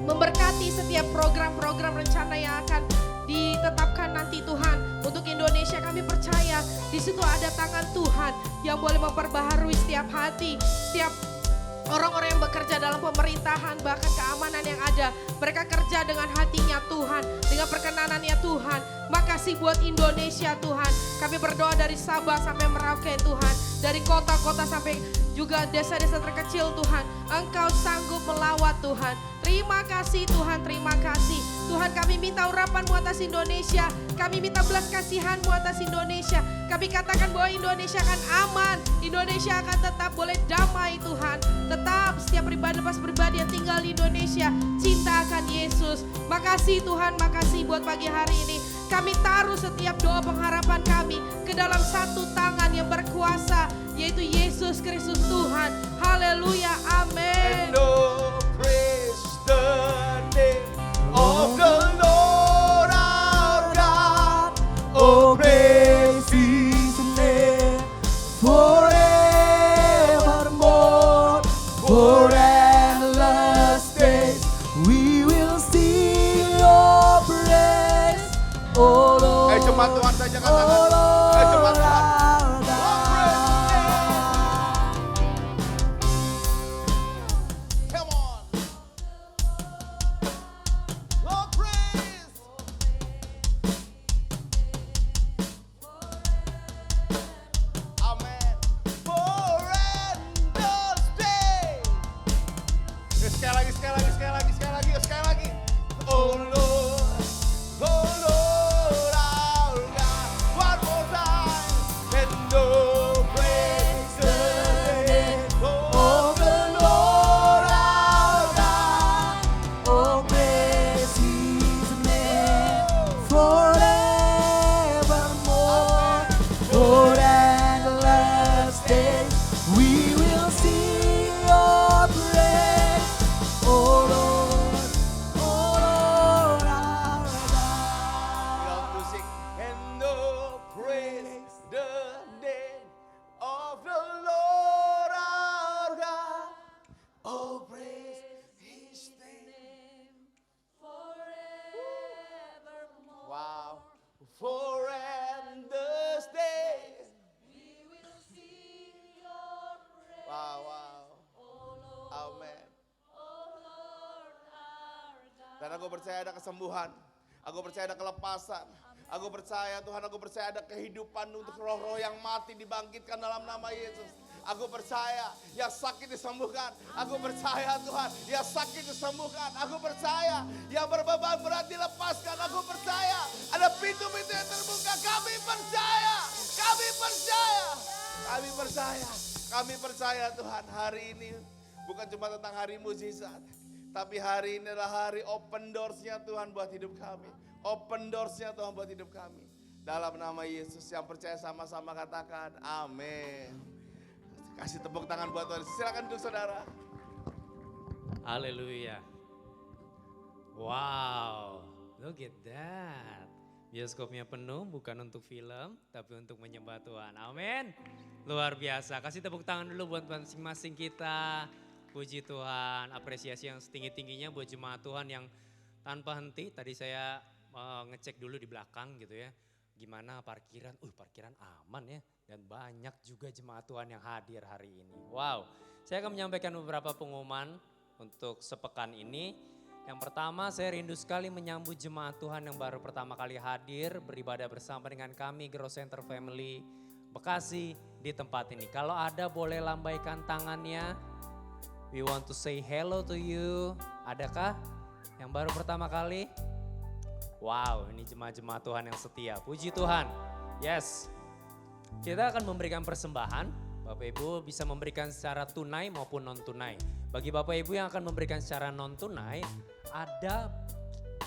memberkati setiap program-program rencana yang akan ditetapkan nanti Tuhan untuk Indonesia. Kami percaya di situ ada tangan Tuhan yang boleh memperbaharui setiap hati, setiap orang-orang yang bekerja dalam pemerintahan, bahkan keamanan yang ada. Mereka kerja dengan hatinya Tuhan, dengan perkenanannya Tuhan. Makasih buat Indonesia Tuhan. Kami berdoa dari Sabang sampai Merauke Tuhan, dari kota-kota sampai juga desa-desa terkecil Tuhan. Engkau sanggup melawat Tuhan. Terima kasih Tuhan, terima kasih. Tuhan, kami minta urapan-Mu atas Indonesia. Kami minta belas kasihan-Mu atas Indonesia. Kami katakan bahwa Indonesia akan aman. Indonesia akan tetap boleh damai Tuhan. Tetap setiap pribadi yang tinggal di Indonesia cinta akan Yesus. Makasih Tuhan, makasih buat pagi hari ini. Kami taruh setiap doa pengharapan kami ke dalam satu tangan yang berkuasa, yaitu Yesus Kristus Tuhan. Haleluya, amin. Of the Lord our God. Sembah Tuhan saja katakan. Sembah Tuhan. Come on. Lord praise. Amen. Forever stay. Sekali lagi. Oh Lord, oh Lord, our God. One more time. And oh, praise the name of the Lord our God. Oh, praise His name forevermore. For endless days we will sing your praise. Oh Lord, our God. Love to sing. And oh, praise the name of the Lord our God. Oh, praise His name forevermore. Wow. For endless days we will sing your praise. Wow. Amen. Dan aku percaya ada kesembuhan. Aku percaya ada kelepasan. Aku percaya Tuhan, aku percaya ada kehidupan untuk roh-roh yang mati dibangkitkan dalam nama Yesus. Aku percaya yang sakit disembuhkan. Aku percaya Tuhan, yang sakit disembuhkan. Aku percaya yang berbeban berat dilepaskan. Aku percaya ada pintu-pintu yang terbuka. Kami percaya. Kami percaya Tuhan, hari ini bukan cuma tentang hari mukjizat. Tapi hari ini adalah hari open doors-nya Tuhan buat hidup kami. Open doors-nya Tuhan buat hidup kami. Dalam nama Yesus, yang percaya sama-sama katakan amin. Kasih tepuk tangan buat Tuhan. Silakan duduk saudara. Haleluya. Wow, look at that. Bioskopnya penuh bukan untuk film, tapi untuk menyembah Tuhan. Amin. Luar biasa. Kasih tepuk tangan dulu buat masing-masing kita. Puji Tuhan, apresiasi yang setinggi-tingginya buat jemaat Tuhan yang tanpa henti. Tadi saya ngecek dulu di belakang gitu ya. Gimana parkiran? Parkiran aman ya. Dan banyak juga jemaat Tuhan yang hadir hari ini. Wow, saya akan menyampaikan beberapa pengumuman untuk sepekan ini. Yang pertama, saya rindu sekali menyambut jemaat Tuhan yang baru pertama kali hadir beribadah bersama dengan kami Growth Center Family Bekasi di tempat ini. Kalau ada boleh lambaikan tangannya. We want to say hello to you. Adakah yang baru pertama kali? Wow, ini jemaat-jemaat Tuhan yang setia. Puji Tuhan. Yes. Kita akan memberikan persembahan. Bapak Ibu bisa memberikan secara tunai maupun non tunai. Bagi Bapak Ibu yang akan memberikan secara non tunai, ada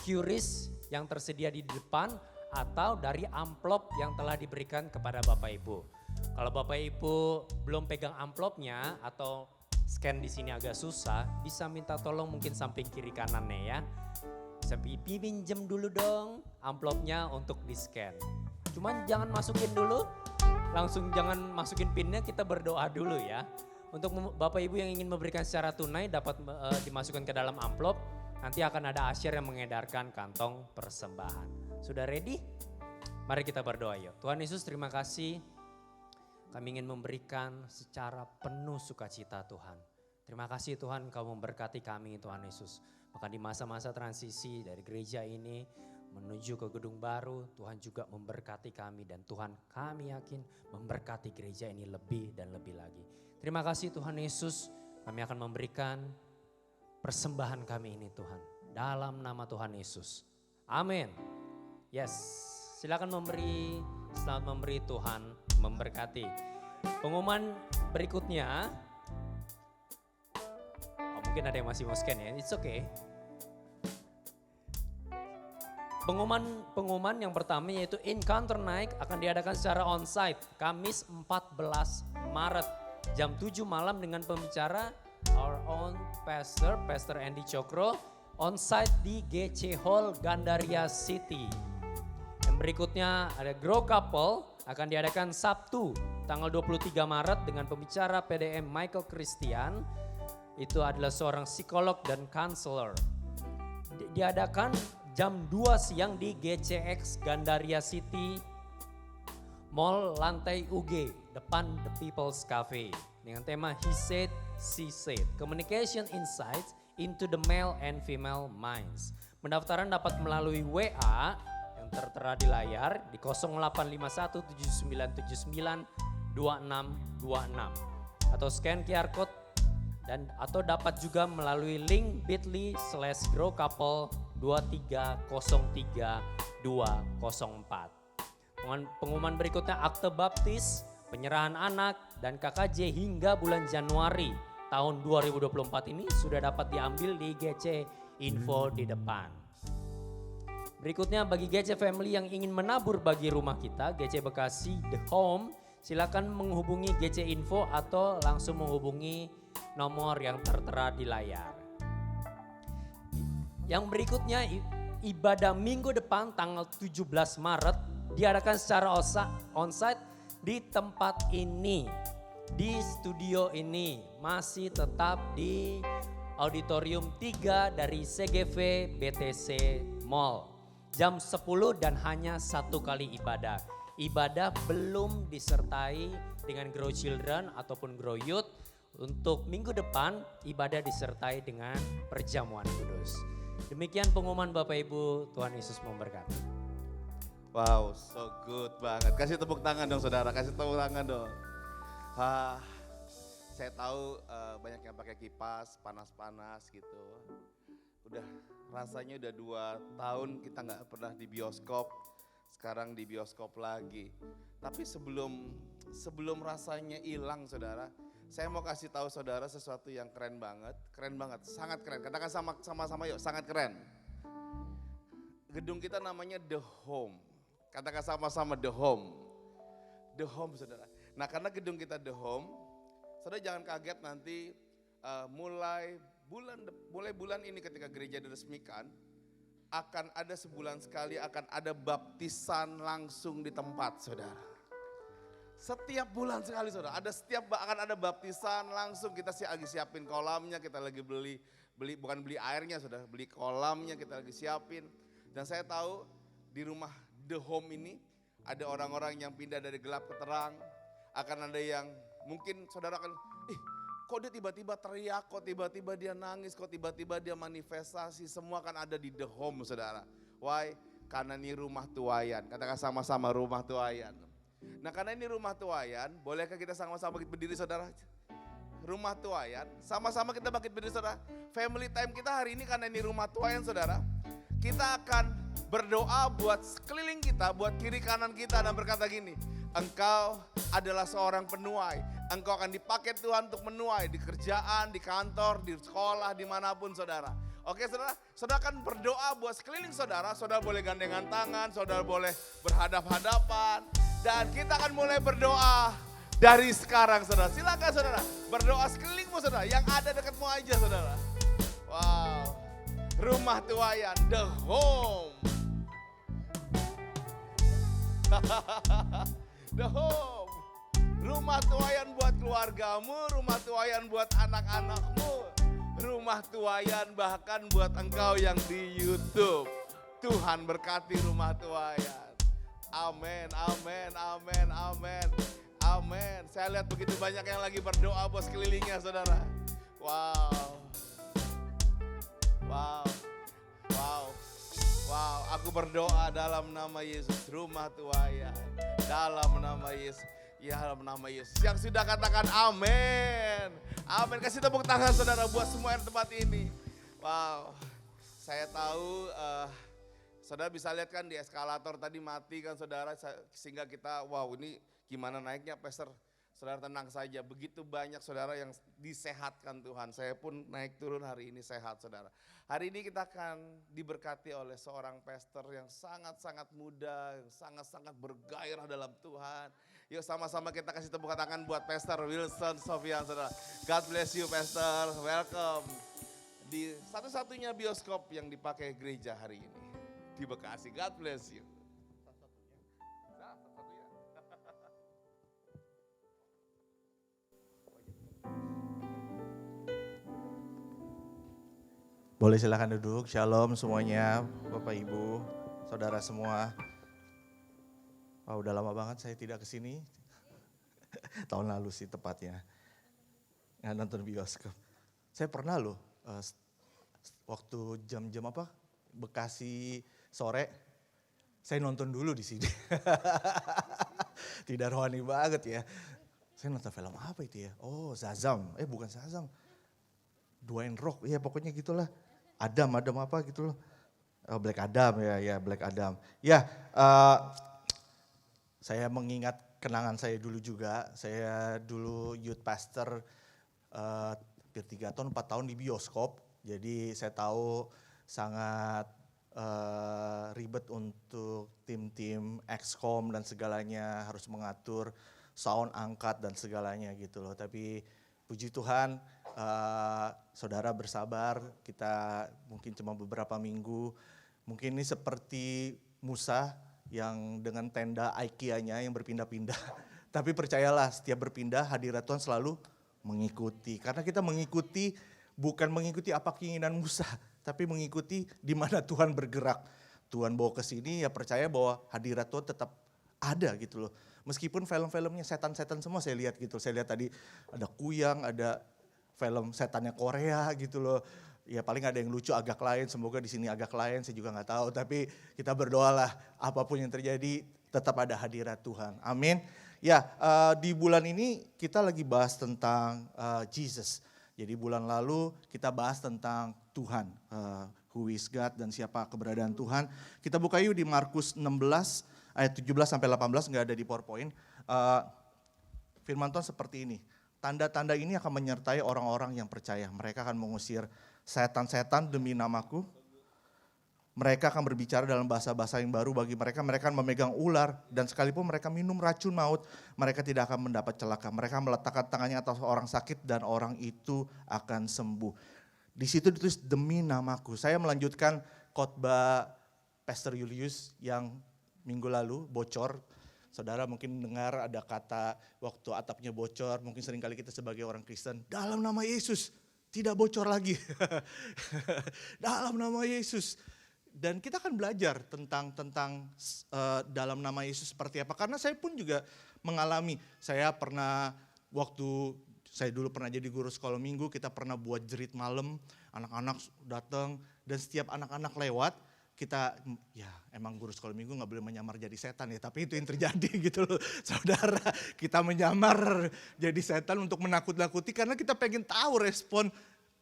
QRIS yang tersedia di depan atau dari amplop yang telah diberikan kepada Bapak Ibu. Kalau Bapak Ibu belum pegang amplopnya atau scan di sini agak susah, bisa minta tolong mungkin samping kiri kanannya ya. Bisa pinjem dulu dong amplopnya untuk di scan. Cuman jangan masukin dulu, langsung jangan masukin pinnya, kita berdoa dulu ya. Untuk Bapak Ibu yang ingin memberikan secara tunai dapat dimasukkan ke dalam amplop, nanti akan ada asyir yang mengedarkan kantong persembahan. Sudah ready? Mari kita berdoa yuk. Tuhan Yesus, terima kasih. Kami ingin memberikan secara penuh sukacita Tuhan. Terima kasih Tuhan Kau memberkati kami Tuhan Yesus. Maka di masa-masa transisi dari gereja ini menuju ke gedung baru, Tuhan juga memberkati kami. Dan Tuhan kami yakin memberkati gereja ini lebih dan lebih lagi. Terima kasih Tuhan Yesus, kami akan memberikan persembahan kami ini Tuhan. Dalam nama Tuhan Yesus. Amin. Yes, silakan memberi, selamat memberi, Tuhan memberkati. Pengumuman berikutnya, mungkin ada yang masih mau scan ya, it's okay. Pengumuman yang pertama yaitu Encounter Night akan diadakan secara onsite Kamis 14 Maret jam 7 malam dengan pembicara our own Pastor Andy Cokro onsite di GC Hall Gandaria City. Yang berikutnya ada Grow Couple akan diadakan Sabtu tanggal 23 Maret dengan pembicara PDM Michael Christian. Itu adalah seorang psikolog dan counselor. Diadakan jam 2 siang di GCX Gandaria City Mall lantai UG depan The People's Cafe dengan tema He Said, She Said, Communication Insights into the Male and Female Minds. Pendaftaran dapat melalui WA yang tertera di layar di 0851 7979 2626 atau scan QR code dan atau dapat juga melalui link bit.ly/growcouple 2303204. Pengumuman berikutnya akte baptis, penyerahan anak dan KKJ hingga bulan Januari tahun 2024 ini sudah dapat diambil di GC Info di depan. Berikutnya bagi GC Family yang ingin menabur bagi rumah kita, GC Bekasi The Home, silakan menghubungi GC Info atau langsung menghubungi nomor yang tertera di layar. Yang berikutnya ibadah minggu depan tanggal 17 Maret diadakan secara onsite di tempat ini, di studio ini, masih tetap di auditorium 3 dari CGV BTC Mall. Jam 10 dan hanya 1 kali ibadah. Ibadah belum disertai dengan Grow Children ataupun Grow Youth. Untuk minggu depan ibadah disertai dengan perjamuan kudus. Demikian pengumuman Bapak Ibu, Tuhan Yesus memberkati. Wow, so good banget. Kasih tepuk tangan dong saudara, kasih tepuk tangan dong. Saya tahu banyak yang pakai kipas, panas-panas gitu. Udah rasanya udah 2 tahun kita nggak pernah di bioskop, sekarang di bioskop lagi. Tapi sebelum rasanya hilang saudara, saya mau kasih tahu saudara sesuatu yang keren banget, sangat keren. Katakan sama-sama yuk, sangat keren. Gedung kita namanya The Home. Katakan sama-sama The Home. The Home saudara. Nah karena gedung kita The Home, saudara jangan kaget nanti mulai bulan ini ketika gereja diresmikan, akan ada sebulan sekali akan ada baptisan langsung di tempat saudara. Setiap bulan sekali saudara, akan ada baptisan langsung. Kita lagi siapin kolamnya, kita lagi beli bukan beli airnya saudara, beli kolamnya kita lagi siapin. Dan saya tahu di rumah The Home ini ada orang-orang yang pindah dari gelap ke terang. Akan ada yang mungkin saudara akan, kok dia tiba-tiba teriak, kok tiba-tiba dia nangis, kok tiba-tiba dia manifestasi. Semua akan ada di The Home saudara. Why? Karena ini rumah tuayan. Katakan sama-sama rumah tuayan. Nah karena ini rumah tuayan, bolehkah kita sama-sama berdiri saudara? Rumah tuayan, sama-sama kita bangkit berdiri saudara. Family time kita hari ini karena ini rumah tuayan saudara. Kita akan berdoa buat sekeliling kita, buat kiri kanan kita dan berkata gini, engkau adalah seorang penuai, engkau akan dipakai Tuhan untuk menuai di kerjaan, di kantor, di sekolah, dimanapun saudara. Oke saudara, saudara akan berdoa buat sekeliling saudara, saudara boleh gandengan tangan, saudara boleh berhadap-hadapan. Dan kita akan mulai berdoa dari sekarang saudara. Silakan saudara, berdoa sekelilingmu saudara, yang ada dekatmu aja saudara. Wow, rumah tuayan, The Home. The Home, rumah tuayan buat keluargamu, rumah tuayan buat anak-anakmu, rumah tuayan bahkan buat engkau yang di YouTube. Tuhan berkati rumah tuayan. Amin, amin, amin, amin, amin. Saya lihat begitu banyak yang lagi berdoa buat sekelilingnya saudara. Wow, wow, wow. Wow, aku berdoa dalam nama Yesus, rumah tuayan, dalam nama Yesus, ya dalam nama Yesus. Yang sudah katakan amin, amin. Kasih tepuk tangan saudara buat semua yang tempat ini. Wow, saya tahu saudara bisa lihat kan di eskalator tadi mati kan saudara, sehingga kita wow ini gimana naiknya Pastor. Saudara tenang saja, begitu banyak saudara yang disehatkan Tuhan. Saya pun naik turun hari ini sehat saudara. Hari ini kita akan diberkati oleh seorang pastor yang sangat-sangat muda, yang sangat-sangat bergairah dalam Tuhan. Yuk sama-sama kita kasih tepuk tangan buat Pastor Wilson Sofian saudara. God bless you Pastor, welcome. Di satu-satunya bioskop yang dipakai gereja hari ini di Bekasi. God bless you. Boleh silakan duduk. Shalom semuanya, Bapak Ibu, saudara semua. Wah, udah lama banget saya tidak kesini. Tahun lalu sih tepatnya. Nggak nonton bioskop. Saya pernah loh, waktu jam-jam apa, Bekasi sore, saya nonton dulu di sini. Tidak rohani banget ya. Saya nonton film apa itu ya? Oh, Shazam. Bukan Shazam. Dwayne Rock, ya pokoknya gitulah. Adam apa gitu loh. Black Adam ya Black Adam. Ya, saya mengingat kenangan saya dulu juga. Saya dulu youth pastor hampir 3 tahun, 4 tahun di bioskop. Jadi saya tahu sangat ribet untuk tim-tim XCOM dan segalanya, harus mengatur sound, angkat dan segalanya gitu loh. Tapi puji Tuhan, saudara bersabar, kita mungkin cuma beberapa minggu. Mungkin ini seperti Musa yang dengan tenda IKEA-nya yang berpindah-pindah. Tapi percayalah, setiap berpindah hadirat Tuhan selalu mengikuti. Karena kita mengikuti, bukan mengikuti apa keinginan Musa, tapi mengikuti di mana Tuhan bergerak. Tuhan bawa ke sini, ya percaya bahwa hadirat Tuhan tetap ada gitu loh. Meskipun film-filmnya setan-setan semua saya lihat gitu. Saya lihat tadi ada Kuyang, ada film setannya Korea gitu loh. Ya paling ada yang lucu agak lain, semoga di sini agak lain, saya juga nggak tahu. Tapi kita berdoalah apapun yang terjadi tetap ada hadirat Tuhan. Amin. Ya, di bulan ini kita lagi bahas tentang Jesus. Jadi bulan lalu kita bahas tentang Tuhan, who is God dan siapa keberadaan Tuhan. Kita buka yuk di Markus 16 ayat 17 sampai 18, nggak ada di PowerPoint. Firman Tuhan seperti ini. Tanda-tanda ini akan menyertai orang-orang yang percaya. Mereka akan mengusir setan-setan demi namaku. Mereka akan berbicara dalam bahasa-bahasa yang baru bagi mereka. Mereka akan memegang ular dan sekalipun mereka minum racun maut, mereka tidak akan mendapat celaka. Mereka meletakkan tangannya atas orang sakit dan orang itu akan sembuh. Di situ ditulis demi namaku. Saya melanjutkan khotbah Pastor Julius yang minggu lalu bocor. Saudara mungkin dengar ada kata waktu atapnya bocor, mungkin seringkali kita sebagai orang Kristen, dalam nama Yesus tidak bocor lagi. Dalam nama Yesus. Dan kita akan belajar tentang dalam nama Yesus seperti apa. Karena saya pun juga mengalami, saya dulu pernah jadi guru sekolah minggu, kita pernah buat jerit malam, anak-anak datang dan setiap anak-anak lewat, kita ya emang guru sekolah minggu gak boleh menyamar jadi setan ya, tapi itu yang terjadi gitu loh saudara. Kita menyamar jadi setan untuk menakut-nakuti karena kita pengen tahu respon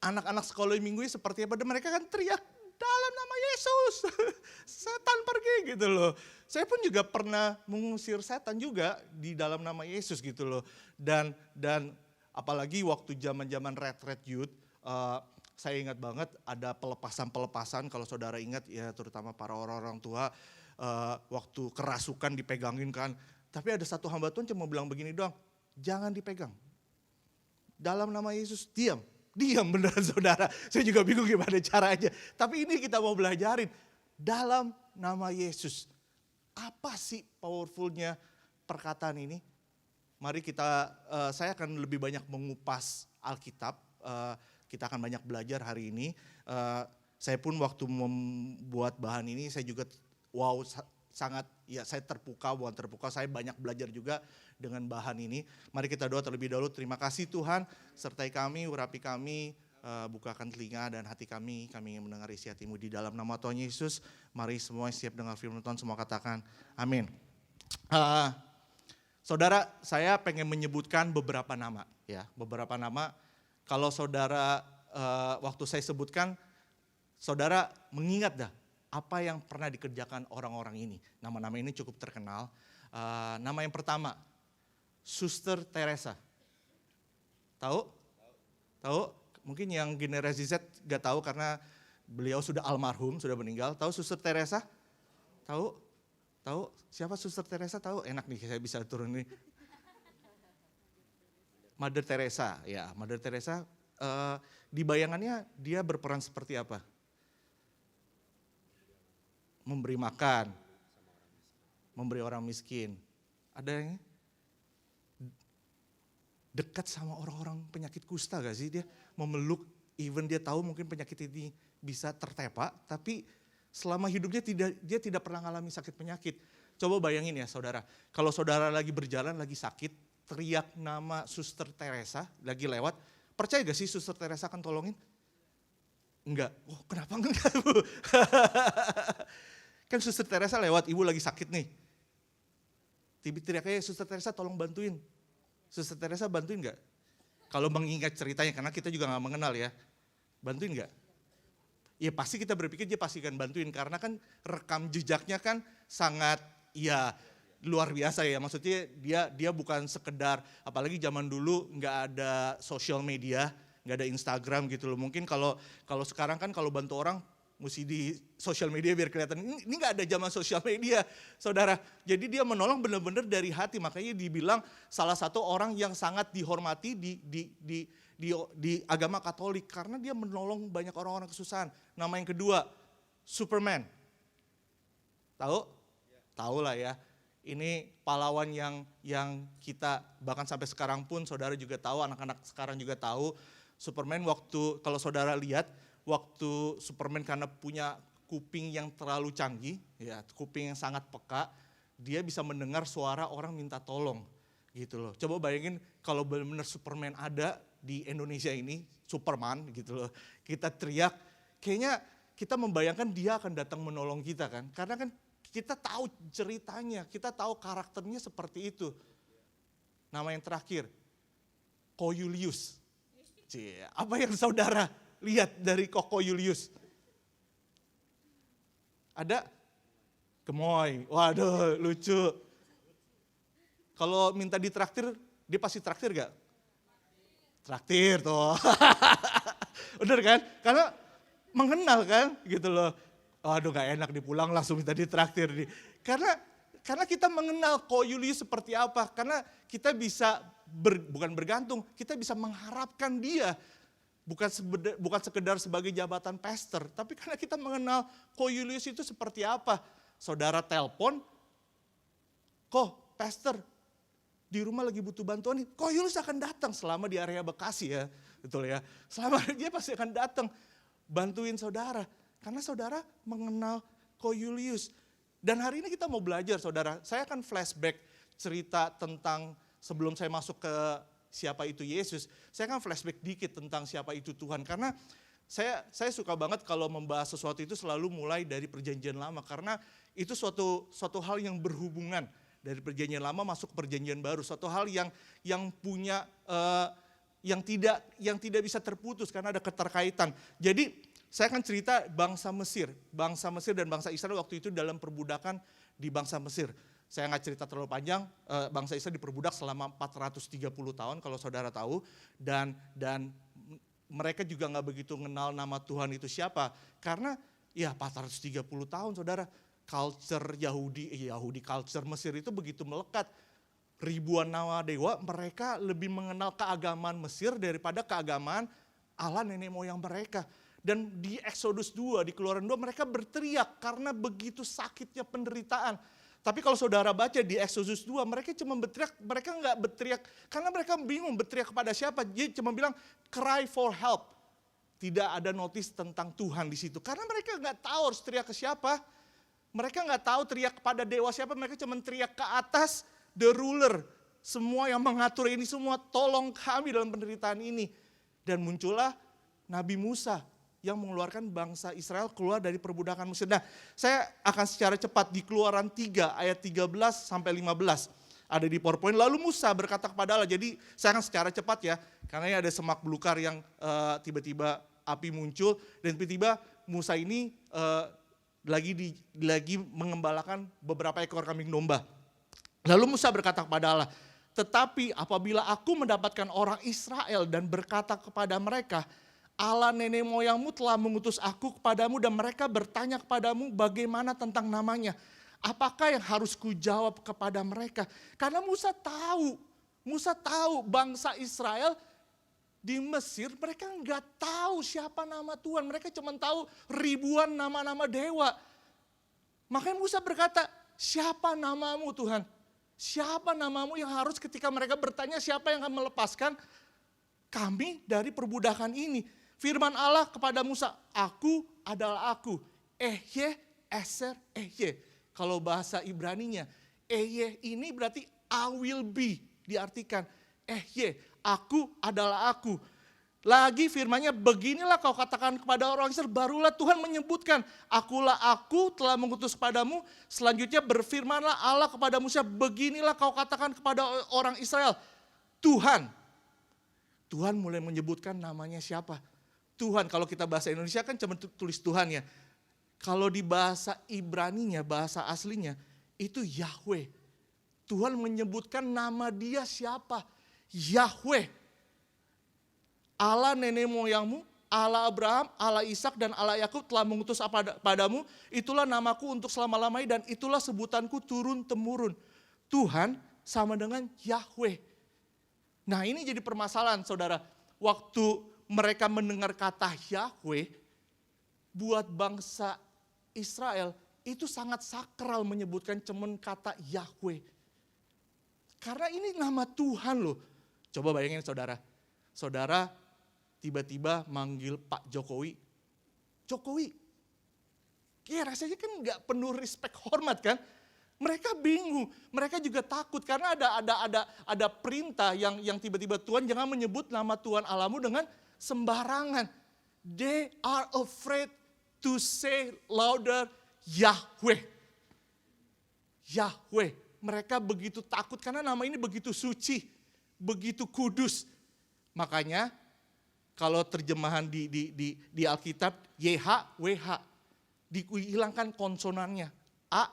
anak-anak sekolah minggu seperti apa. Dan mereka kan teriak dalam nama Yesus, setan pergi gitu loh. Saya pun juga pernah mengusir setan juga di dalam nama Yesus gitu loh. Dan apalagi waktu zaman-zaman retret youth, saya ingat banget ada pelepasan-pelepasan, kalau saudara ingat ya terutama para orang-orang tua, waktu kerasukan dipegangin kan. Tapi ada satu hamba Tuhan cuma bilang begini doang, jangan dipegang. Dalam nama Yesus diam beneran saudara. Saya juga bingung gimana caranya. Tapi ini kita mau belajarin, dalam nama Yesus. Apa sih powerfulnya perkataan ini? Mari saya akan lebih banyak mengupas Alkitab. Kita akan banyak belajar hari ini. Saya pun waktu membuat bahan ini saya juga sangat saya terpukau, saya banyak belajar juga dengan bahan ini. Mari kita doa terlebih dahulu. Terima kasih Tuhan, sertai kami, urapi kami, bukakan telinga dan hati kami ingin mendengar isi hati-Mu di dalam nama Tuhan Yesus. Mari semua siap dengar firman Tuhan, semua katakan amin. Saudara, saya pengen menyebutkan beberapa nama ya, beberapa nama. Kalau saudara, waktu saya sebutkan, saudara mengingat dah apa yang pernah dikerjakan orang-orang ini. Nama-nama ini cukup terkenal. Nama yang pertama, Suster Teresa. Tahu? Mungkin yang generasi Z gak tahu karena beliau sudah almarhum, sudah meninggal. Tahu Suster Teresa? Tahu? Siapa Suster Teresa? Tahu? Enak nih, saya bisa turun nih. Mother Teresa, ya Mother Teresa, di bayangannya dia berperan seperti apa? Memberi makan, memberi orang miskin. Ada yang dekat sama orang-orang penyakit kusta gak sih? Dia memeluk Even dia tahu mungkin penyakit ini bisa tertepa, tapi selama hidupnya dia tidak pernah mengalami sakit penyakit. Coba bayangin ya saudara, kalau saudara lagi berjalan, lagi sakit, teriak nama Suster Teresa, lagi lewat, percaya gak sih Suster Teresa akan tolongin? Enggak. Oh, kenapa enggak, Bu? Kan Suster Teresa lewat, ibu lagi sakit nih. Teriak aja, Suster Teresa tolong bantuin. Suster Teresa bantuin enggak? Kalau mengingat ceritanya, karena kita juga gak mengenal ya. Bantuin enggak? Ya pasti kita berpikir dia pasti akan bantuin, karena kan rekam jejaknya kan sangat ya luar biasa ya. Maksudnya dia bukan sekedar, apalagi zaman dulu nggak ada sosial media, nggak ada Instagram gitu loh. Mungkin kalau sekarang kan kalau bantu orang mesti di sosial media biar kelihatan. Ini nggak ada zaman sosial media, saudara. Jadi dia menolong benar-benar dari hati. Makanya dibilang salah satu orang yang sangat dihormati di agama Katolik karena dia menolong banyak orang-orang kesusahan. Nama yang kedua, Superman. Tahu? Tahu lah ya. Ini pahlawan yang kita bahkan sampai sekarang pun saudara juga tahu, anak-anak sekarang juga tahu. Superman waktu, kalau saudara lihat, waktu Superman karena punya kuping yang terlalu canggih, ya kuping yang sangat peka, dia bisa mendengar suara orang minta tolong gitu loh. Coba bayangin kalau benar-benar Superman ada di Indonesia ini, Superman gitu loh. Kita teriak, kayaknya kita membayangkan dia akan datang menolong kita kan. Karena kan kita tahu ceritanya, kita tahu karakternya seperti itu. Nama yang terakhir, Koyulius. Apa yang saudara lihat dari Koko Julius? Ada? Gemoy, waduh lucu. Kalau minta ditraktir, dia pasti traktir gak? Traktir tuh. Bener kan? Karena mengenal kan gitu loh. Aduh gak enak dipulang langsung minta ditraktir. Karena kita mengenal Ko Julius seperti apa. Karena kita bisa bukan bergantung, kita bisa mengharapkan dia. Bukan sekedar sebagai jabatan pastor, tapi karena kita mengenal Ko Julius itu seperti apa. Saudara telpon, pastor di rumah lagi butuh bantuan nih, Ko Julius akan datang selama di area Bekasi ya. Betul ya, selama dia pasti akan datang bantuin saudara. Karena saudara mengenal Ko Julius. Dan hari ini kita mau belajar saudara, saya akan flashback cerita tentang sebelum saya masuk ke siapa itu Yesus, saya akan flashback dikit tentang siapa itu Tuhan. Karena saya suka banget kalau membahas sesuatu itu selalu mulai dari perjanjian lama. Karena itu suatu hal yang berhubungan dari perjanjian lama masuk ke perjanjian baru. Suatu hal yang punya, yang tidak bisa terputus karena ada keterkaitan. Jadi saya akan cerita bangsa Mesir dan bangsa Israel waktu itu dalam perbudakan di bangsa Mesir. Saya nggak cerita terlalu panjang, bangsa Israel diperbudak selama 430 tahun kalau saudara tahu. Dan mereka juga nggak begitu mengenal nama Tuhan itu siapa. Karena ya 430 tahun saudara, culture Yahudi culture Mesir itu begitu melekat. Ribuan nama dewa, mereka lebih mengenal keagamaan Mesir daripada keagamaan Allah nenek moyang mereka. Dan di Exodus 2, di Keluaran 2 mereka berteriak karena begitu sakitnya penderitaan. Tapi kalau saudara baca di Exodus 2, mereka cuma berteriak, mereka nggak berteriak, karena mereka bingung berteriak kepada siapa. Dia cuma bilang, cry for help. Tidak ada notis tentang Tuhan di situ. Karena mereka nggak tahu harus teriak ke siapa. Mereka nggak tahu teriak kepada dewa siapa, mereka cuma teriak ke atas, the ruler. Semua yang mengatur ini semua, tolong kami dalam penderitaan ini. Dan muncullah Nabi Musa yang mengeluarkan bangsa Israel keluar dari perbudakan Mesir. Nah, saya akan secara cepat di Keluaran 3 ayat 13 sampai 15. Ada di PowerPoint. Lalu Musa berkata kepada Allah. Jadi saya akan secara cepat ya, karena ada semak belukar yang tiba-tiba api muncul dan tiba-tiba Musa ini lagi mengembalakan beberapa ekor kambing domba. Lalu Musa berkata kepada Allah, tetapi apabila aku mendapatkan orang Israel dan berkata kepada mereka, Allah nenek moyangmu telah mengutus aku kepadamu dan mereka bertanya kepadamu bagaimana tentang namanya. Apakah yang harus kujawab kepada mereka? Karena Musa tahu bangsa Israel di Mesir mereka nggak tahu siapa nama Tuhan. Mereka cuma tahu ribuan nama-nama dewa. Makanya Musa berkata, siapa namamu Tuhan? Siapa namamu yang harus ketika mereka bertanya siapa yang akan melepaskan kami dari perbudakan ini? Firman Allah kepada Musa, aku adalah aku. Ehye, eser, ehye. Kalau bahasa Ibraninya, ehye ini berarti I will be, diartikan. Ehye, aku adalah aku. Lagi firmannya, beginilah kau katakan kepada orang Israel, barulah Tuhan menyebutkan, akulah aku telah mengutus kepadamu. Selanjutnya berfirmanlah Allah kepada Musa, beginilah kau katakan kepada orang Israel, Tuhan. Tuhan mulai menyebutkan namanya siapa? Tuhan, kalau kita bahasa Indonesia kan cuma tulis Tuhan ya. Kalau di bahasa Ibraninya, bahasa aslinya, itu Yahweh. Tuhan menyebutkan nama dia siapa? Yahweh. Allah nenek moyangmu, Allah Abraham, Allah Ishak dan Allah Yakub telah mengutus padamu. Itulah namaku untuk selama-lamanya dan itulah sebutanku turun-temurun. Tuhan sama dengan Yahweh. Nah ini jadi permasalahan saudara. Waktu mereka mendengar kata Yahweh, buat bangsa Israel itu sangat sakral menyebutkan cuman kata Yahweh. Karena ini nama Tuhan loh. Coba bayangin saudara. Saudara tiba-tiba manggil Pak Jokowi. Jokowi. Ya rasanya kan gak penuh respect hormat kan. Mereka bingung, mereka juga takut karena ada perintah yang tiba-tiba Tuhan jangan menyebut nama Tuhan Allahmu dengan sembarangan. They are afraid to say louder Yahweh. Yahweh. Mereka begitu takut karena nama ini begitu suci, begitu kudus. Makanya kalau terjemahan di Alkitab YHWH dihilangkan konsonannya A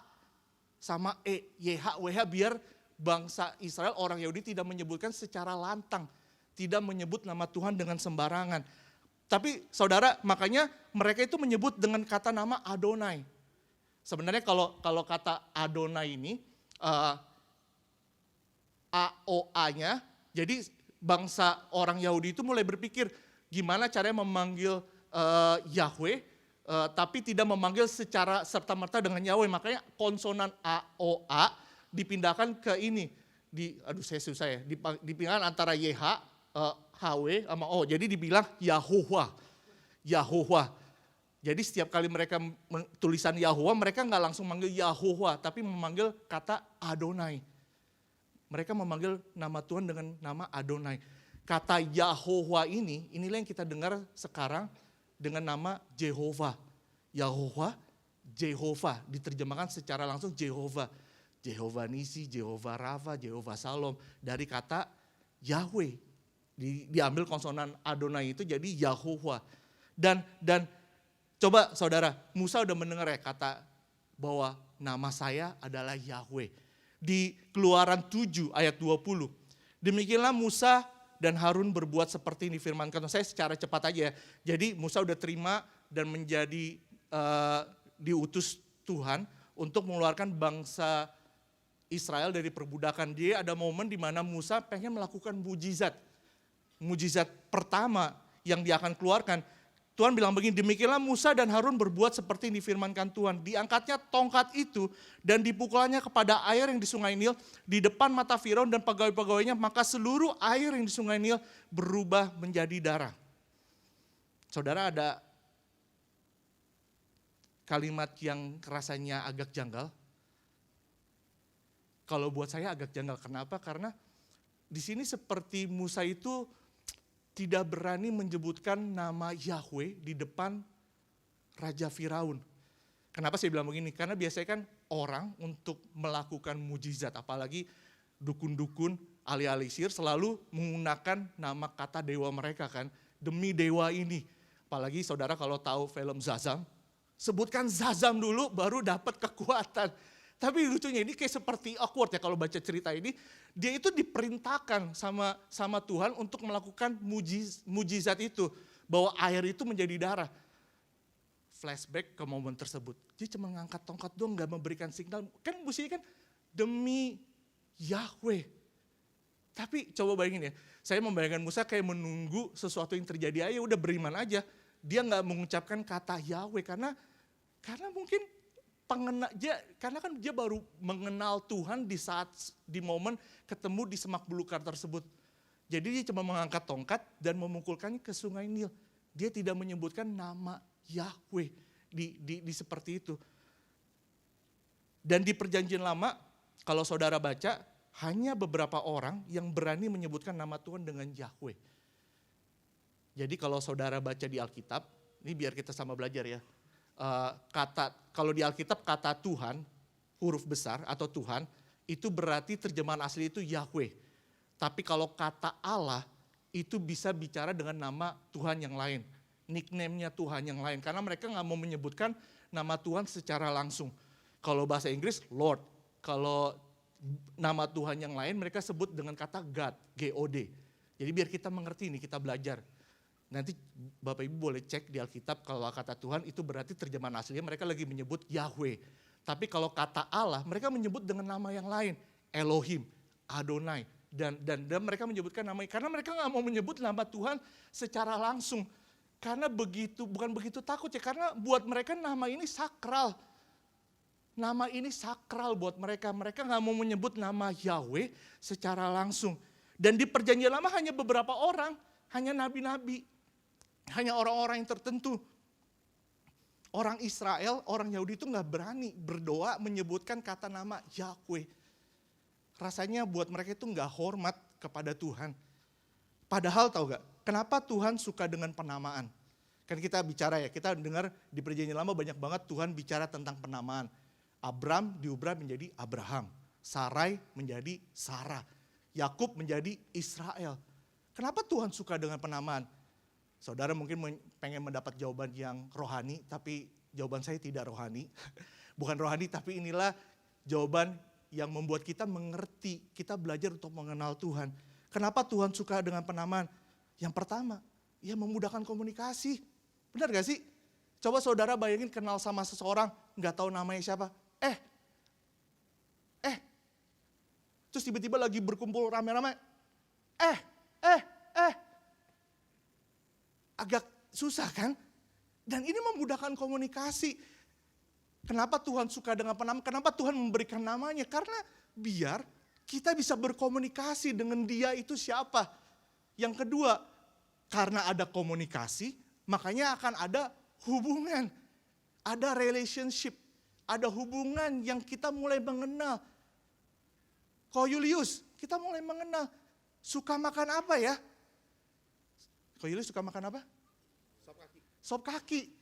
sama E, YHWH biar bangsa Israel orang Yahudi tidak menyebutkan secara lantang, tidak menyebut nama Tuhan dengan sembarangan. Tapi saudara, makanya mereka itu menyebut dengan kata nama Adonai. Sebenarnya kalau kata Adonai ini AOA-nya, jadi bangsa orang Yahudi itu mulai berpikir gimana caranya memanggil Yahweh, tapi tidak memanggil secara serta-merta dengan Yahweh. Makanya konsonan AOA dipindahkan ke ini. Saya susah ya, dipindahkan antara YH, HW sama O. Jadi dibilang Yahuwah. Yahuwah. Jadi setiap kali mereka tulisan Yahuwah, mereka nggak langsung manggil Yahuwah, tapi memanggil kata Adonai. Mereka memanggil nama Tuhan dengan nama Adonai. Kata Yahuwah inilah yang kita dengar sekarang dengan nama Jehovah. Yahuwah, Jehovah, diterjemahkan secara langsung Jehovah. Jehovah Nisi, Jehovah Rafa, Jehovah Salom. Dari kata Yahweh, diambil konsonan Adonai itu jadi Yahuwah. Dan coba saudara, Musa udah mendengar ya kata bahwa nama saya adalah Yahweh. Di Keluaran 7 ayat 20. Demikianlah Musa dan Harun berbuat seperti ini firmankan. Saya secara cepat aja ya. Jadi Musa udah terima dan menjadi diutus Tuhan untuk mengeluarkan bangsa Israel dari perbudakan. Dia ada momen di mana Musa pengen melakukan mujizat. Mujizat pertama yang dia akan keluarkan. Tuhan bilang begini, demikianlah Musa dan Harun berbuat seperti yang difirmankan Tuhan. Diangkatnya tongkat itu dan dipukulannya kepada air yang di sungai Nil di depan mata Firaun dan pegawai-pegawainya, maka seluruh air yang di sungai Nil berubah menjadi darah. Saudara, ada kalimat yang rasanya agak janggal. Kalau buat saya agak janggal, kenapa? Karena di sini seperti Musa itu tidak berani menyebutkan nama Yahweh di depan Raja Firaun. Kenapa saya bilang begini? Karena biasanya kan orang untuk melakukan mujizat, apalagi dukun-dukun, ahli-ahli sihir selalu menggunakan nama kata dewa mereka kan. Demi dewa ini. Apalagi saudara kalau tahu film Zazam, sebutkan Zazam dulu baru dapat kekuatan. Tapi lucunya ini kayak seperti awkward ya kalau baca cerita ini. Dia itu diperintahkan sama Tuhan untuk melakukan mujizat itu. Bahwa air itu menjadi darah. Flashback ke momen tersebut. Dia cuma ngangkat tongkat doang, gak memberikan signal. Kan mestinya kan demi Yahweh. Tapi coba bayangin ya, saya membayangkan Musa kayak menunggu sesuatu yang terjadi aja, udah beriman aja. Dia gak mengucapkan kata Yahweh karena mungkin karena kan dia baru mengenal Tuhan di momen ketemu di semak belukar tersebut. Jadi dia cuma mengangkat tongkat dan memukulkannya ke sungai Nil. Dia tidak menyebutkan nama Yahweh di seperti itu. Dan di perjanjian lama, kalau saudara baca, hanya beberapa orang yang berani menyebutkan nama Tuhan dengan Yahweh. Jadi kalau saudara baca di Alkitab, ini biar kita sama belajar ya. Kalau di Alkitab kata Tuhan, huruf besar atau Tuhan, itu berarti terjemahan asli itu Yahweh. Tapi kalau kata Allah, itu bisa bicara dengan nama Tuhan yang lain. Nickname-nya Tuhan yang lain. Karena mereka gak mau menyebutkan nama Tuhan secara langsung. Kalau bahasa Inggris, Lord. Kalau nama Tuhan yang lain mereka sebut dengan kata God, G-O-D. Jadi biar kita mengerti ini, kita belajar. Nanti Bapak Ibu boleh cek di Alkitab kalau kata Tuhan itu berarti terjemahan aslinya mereka lagi menyebut Yahweh. Tapi kalau kata Allah mereka menyebut dengan nama yang lain. Elohim, Adonai. Dan mereka menyebutkan namanya. Karena mereka gak mau menyebut nama Tuhan secara langsung. Karena bukan begitu takut ya. Karena buat mereka nama ini sakral. Nama ini sakral buat mereka. Mereka gak mau menyebut nama Yahweh secara langsung. Dan di perjanjian lama hanya beberapa orang. Hanya nabi-nabi. Hanya orang-orang yang tertentu. Orang Israel, orang Yahudi itu gak berani berdoa menyebutkan kata nama Yahweh. Rasanya buat mereka itu gak hormat kepada Tuhan. Padahal tahu gak, kenapa Tuhan suka dengan penamaan? Kan kita bicara ya, kita dengar di perjanjian lama banyak banget Tuhan bicara tentang penamaan. Abram diubah menjadi Abraham. Sarai menjadi Sarah. Yakub menjadi Israel. Kenapa Tuhan suka dengan penamaan? Saudara mungkin pengen mendapat jawaban yang rohani, tapi jawaban saya tidak rohani. Bukan rohani, tapi inilah jawaban yang membuat kita mengerti, kita belajar untuk mengenal Tuhan. Kenapa Tuhan suka dengan penamaan? Yang pertama, ya memudahkan komunikasi. Benar gak sih? Coba saudara bayangin kenal sama seseorang, gak tahu namanya siapa. Terus tiba-tiba lagi berkumpul rame-rame. Agak susah kan? Dan ini memudahkan komunikasi. Kenapa Tuhan suka dengan penamaan? Kenapa Tuhan memberikan namanya? Karena biar kita bisa berkomunikasi dengan dia itu siapa. Yang kedua, karena ada komunikasi, makanya akan ada hubungan. Ada relationship. Ada hubungan yang kita mulai mengenal. Koyulius, kita mulai mengenal. Suka makan apa ya? Koyulius suka makan apa? Sop kaki.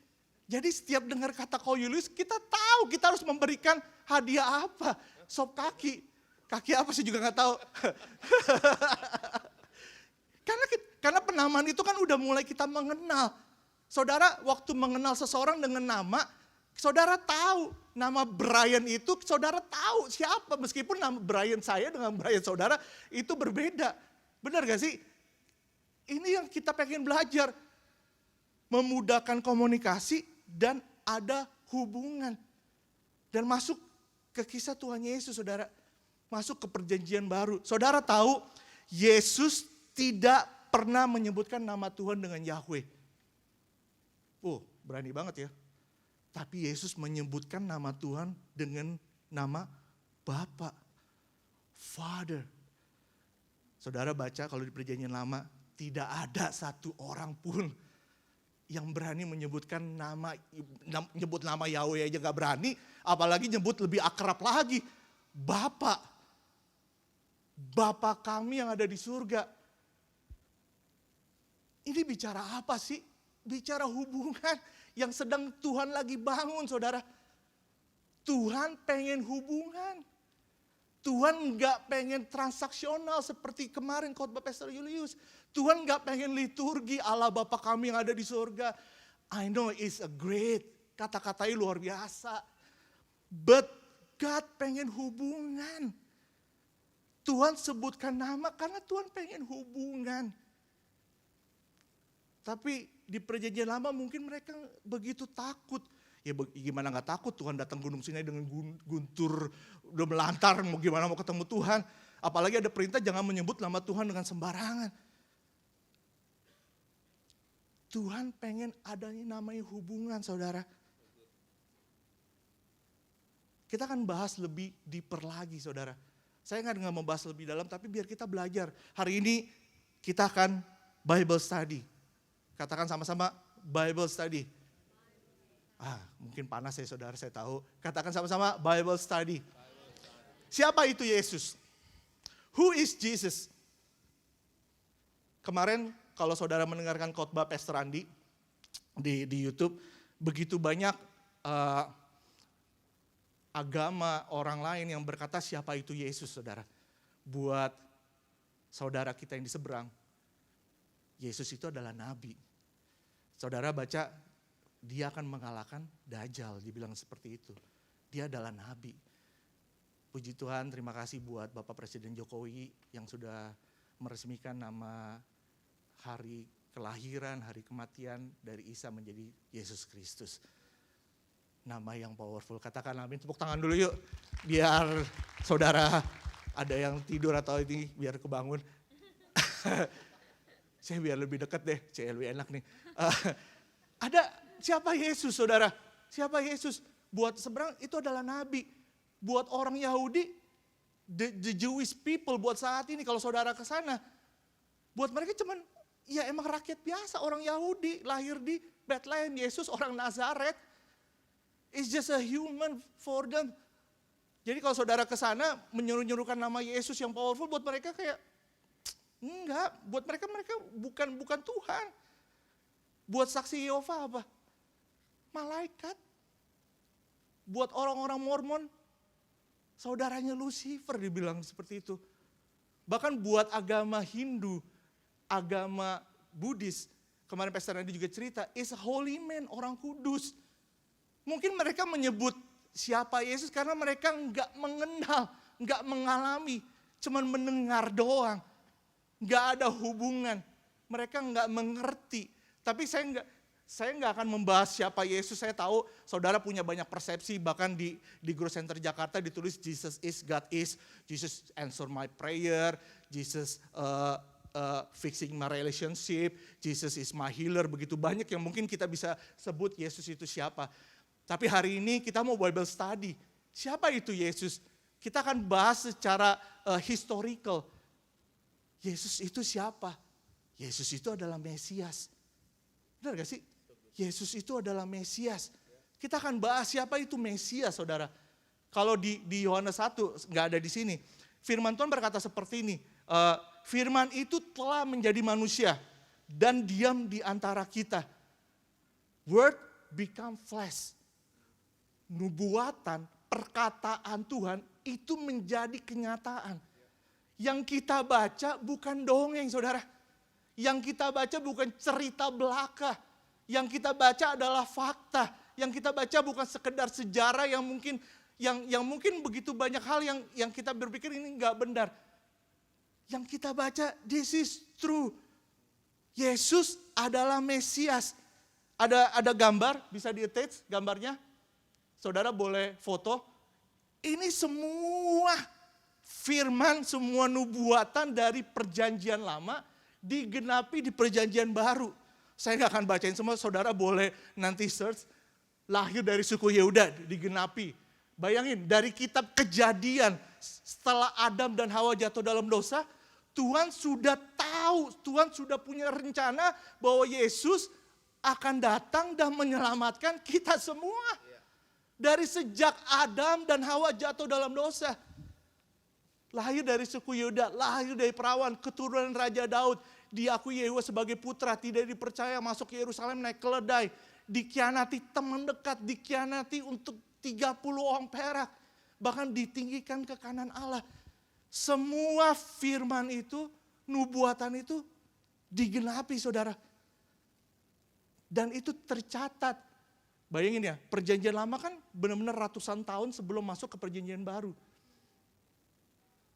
Jadi setiap dengar kata Koyulius, kita tahu kita harus memberikan hadiah apa. Sop kaki. Kaki apa sih juga gak tahu. Karena penamaan itu kan udah mulai kita mengenal. Saudara waktu mengenal seseorang dengan nama, saudara tahu nama Brian itu, saudara tahu siapa. Meskipun nama Brian saya dengan Brian saudara itu berbeda. Benar gak sih? Ini yang kita pengen belajar. Memudahkan komunikasi dan ada hubungan. Dan masuk ke kisah Tuhan Yesus, saudara. Masuk ke perjanjian baru. Saudara tahu Yesus tidak pernah menyebutkan nama Tuhan dengan Yahweh. Oh, berani banget ya. Tapi Yesus menyebutkan nama Tuhan dengan nama Bapa, Father. Saudara baca kalau di perjanjian lama, tidak ada satu orang pun yang berani menyebutkan nyebut nama Yahweh aja gak berani, apalagi nyebut lebih akrab lagi. Bapa kami yang ada di surga. Ini bicara apa sih? Bicara hubungan yang sedang Tuhan lagi bangun, saudara. Tuhan pengen hubungan. Tuhan gak pengen transaksional seperti kemarin khotbah Pastor Julius. Tuhan gak pengen liturgi Allah Bapa kami yang ada di surga. I know it's a great, kata-katanya luar biasa. But God pengen hubungan. Tuhan sebutkan nama karena Tuhan pengen hubungan. Tapi di perjanjian lama mungkin mereka begitu takut. Ya gimana gak takut, Tuhan datang Gunung Sinai dengan guntur, udah melantar, mau gimana mau ketemu Tuhan. Apalagi ada perintah jangan menyebut nama Tuhan dengan sembarangan. Tuhan pengen adanya namanya hubungan, saudara. Kita akan bahas lebih deeper lagi, saudara. Saya nggak mau bahas lebih dalam, tapi biar kita belajar. Hari ini kita akan Bible study. Katakan sama-sama Bible study. Mungkin panas ya saudara, saya tahu. Katakan sama-sama Bible study. Siapa itu Yesus? Who is Jesus? Kemarin kalau saudara mendengarkan khotbah Pastor Andi di YouTube, begitu banyak agama orang lain yang berkata siapa itu Yesus, saudara. Buat saudara kita yang di seberang, Yesus itu adalah nabi. Saudara baca, dia akan mengalahkan Dajjal, dibilang seperti itu. Dia adalah nabi. Puji Tuhan, terima kasih buat Bapak Presiden Jokowi yang sudah meresmikan nama hari kelahiran, hari kematian dari Isa menjadi Yesus Kristus. Nama yang powerful, katakan amin, tepuk tangan dulu yuk. Biar saudara ada yang tidur atau ini biar kebangun. Saya biar lebih dekat deh, lebih enak nih. Ada siapa Yesus saudara? Siapa Yesus? Buat seberang itu adalah nabi. Buat orang Yahudi, the Jewish people buat saat ini kalau saudara ke sana, buat mereka cuman ya emang rakyat biasa, orang Yahudi lahir di Bethlehem, Yesus orang Nazaret. It's just a human for them. Jadi kalau saudara ke sana menyuruh-nyuruhkan nama Yesus yang powerful, buat mereka kayak enggak, buat mereka bukan Tuhan. Buat saksi Yehova apa? Malaikat. Buat orang-orang Mormon, saudaranya Lucifer dibilang seperti itu. Bahkan buat agama Hindu, agama Buddhis, kemarin Pastor Nadi juga cerita, is a holy man, orang kudus. Mungkin mereka menyebut siapa Yesus karena mereka enggak mengenal, enggak mengalami, cuman mendengar doang. Enggak ada hubungan, mereka enggak mengerti. Tapi saya enggak akan membahas siapa Yesus. Saya tahu saudara punya banyak persepsi, bahkan di Growth Center Jakarta ditulis Jesus is, God is, Jesus answer my prayer, Jesus fixing my relationship, Jesus is my healer. Begitu banyak yang mungkin kita bisa sebut Yesus itu siapa. Tapi hari ini kita mau Bible study. Siapa itu Yesus? Kita akan bahas secara historical. Yesus itu siapa? Yesus itu adalah Mesias. Benar gak sih? Yesus itu adalah Mesias. Kita akan bahas siapa itu Mesias, saudara. Kalau di Yohanes 1, gak ada di sini. Firman Tuhan berkata seperti ini. Firman itu telah menjadi manusia dan diam di antara kita. Word become flesh. Nubuatan, perkataan Tuhan itu menjadi kenyataan. Yang kita baca bukan dongeng, saudara. Yang kita baca bukan cerita belaka. Yang kita baca adalah fakta. Yang kita baca bukan sekedar sejarah yang mungkin begitu banyak hal yang kita berpikir ini enggak benar. Yang kita baca, this is true. Yesus adalah Mesias. Ada gambar, bisa di-attach gambarnya. Saudara boleh foto. Ini semua firman, semua nubuatan dari perjanjian lama digenapi di perjanjian baru. Saya gak akan bacain semua, saudara boleh nanti search. Lahir dari suku Yehuda digenapi. Bayangin dari kitab Kejadian, setelah Adam dan Hawa jatuh dalam dosa, Tuhan sudah tahu, Tuhan sudah punya rencana bahwa Yesus akan datang dan menyelamatkan kita semua. Dari sejak Adam dan Hawa jatuh dalam dosa. Lahir dari suku Yehuda, lahir dari perawan, keturunan Raja Daud. Diakui Yehuwa sebagai putra, tidak dipercaya, masuk ke Yerusalem naik keledai. Dikhianati teman dekat, dikhianati untuk 30 uang perak. Bahkan ditinggikan ke kanan Allah. Semua firman itu, nubuatan itu digenapi, saudara. Dan itu tercatat. Bayangin ya, perjanjian lama kan benar-benar ratusan tahun sebelum masuk ke perjanjian baru.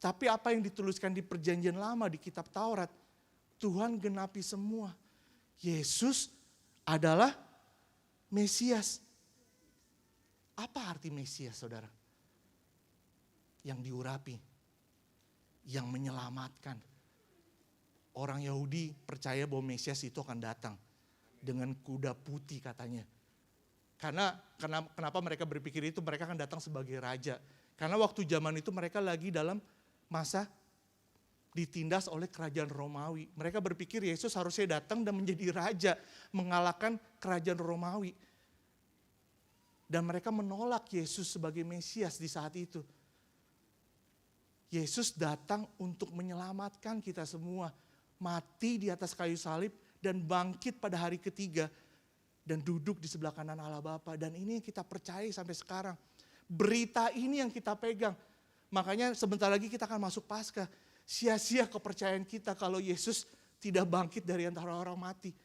Tapi apa yang dituliskan di perjanjian lama, di kitab Taurat, Tuhan genapi semua. Yesus adalah Mesias. Apa arti Mesias, saudara? Yang diurapi, yang menyelamatkan. Orang Yahudi percaya bahwa Mesias itu akan datang dengan kuda putih katanya. Karena kenapa mereka berpikir itu, mereka akan datang sebagai raja. Karena waktu zaman itu mereka lagi dalam masa ditindas oleh kerajaan Romawi. Mereka berpikir Yesus harusnya datang dan menjadi raja, mengalahkan kerajaan Romawi. Dan mereka menolak Yesus sebagai Mesias di saat itu. Yesus datang untuk menyelamatkan kita semua. Mati di atas kayu salib dan bangkit pada hari ketiga. Dan duduk di sebelah kanan Allah Bapa. Dan ini yang kita percaya sampai sekarang. Berita ini yang kita pegang. Makanya sebentar lagi kita akan masuk Paskah. Sia-sia kepercayaan kita kalau Yesus tidak bangkit dari antara orang mati.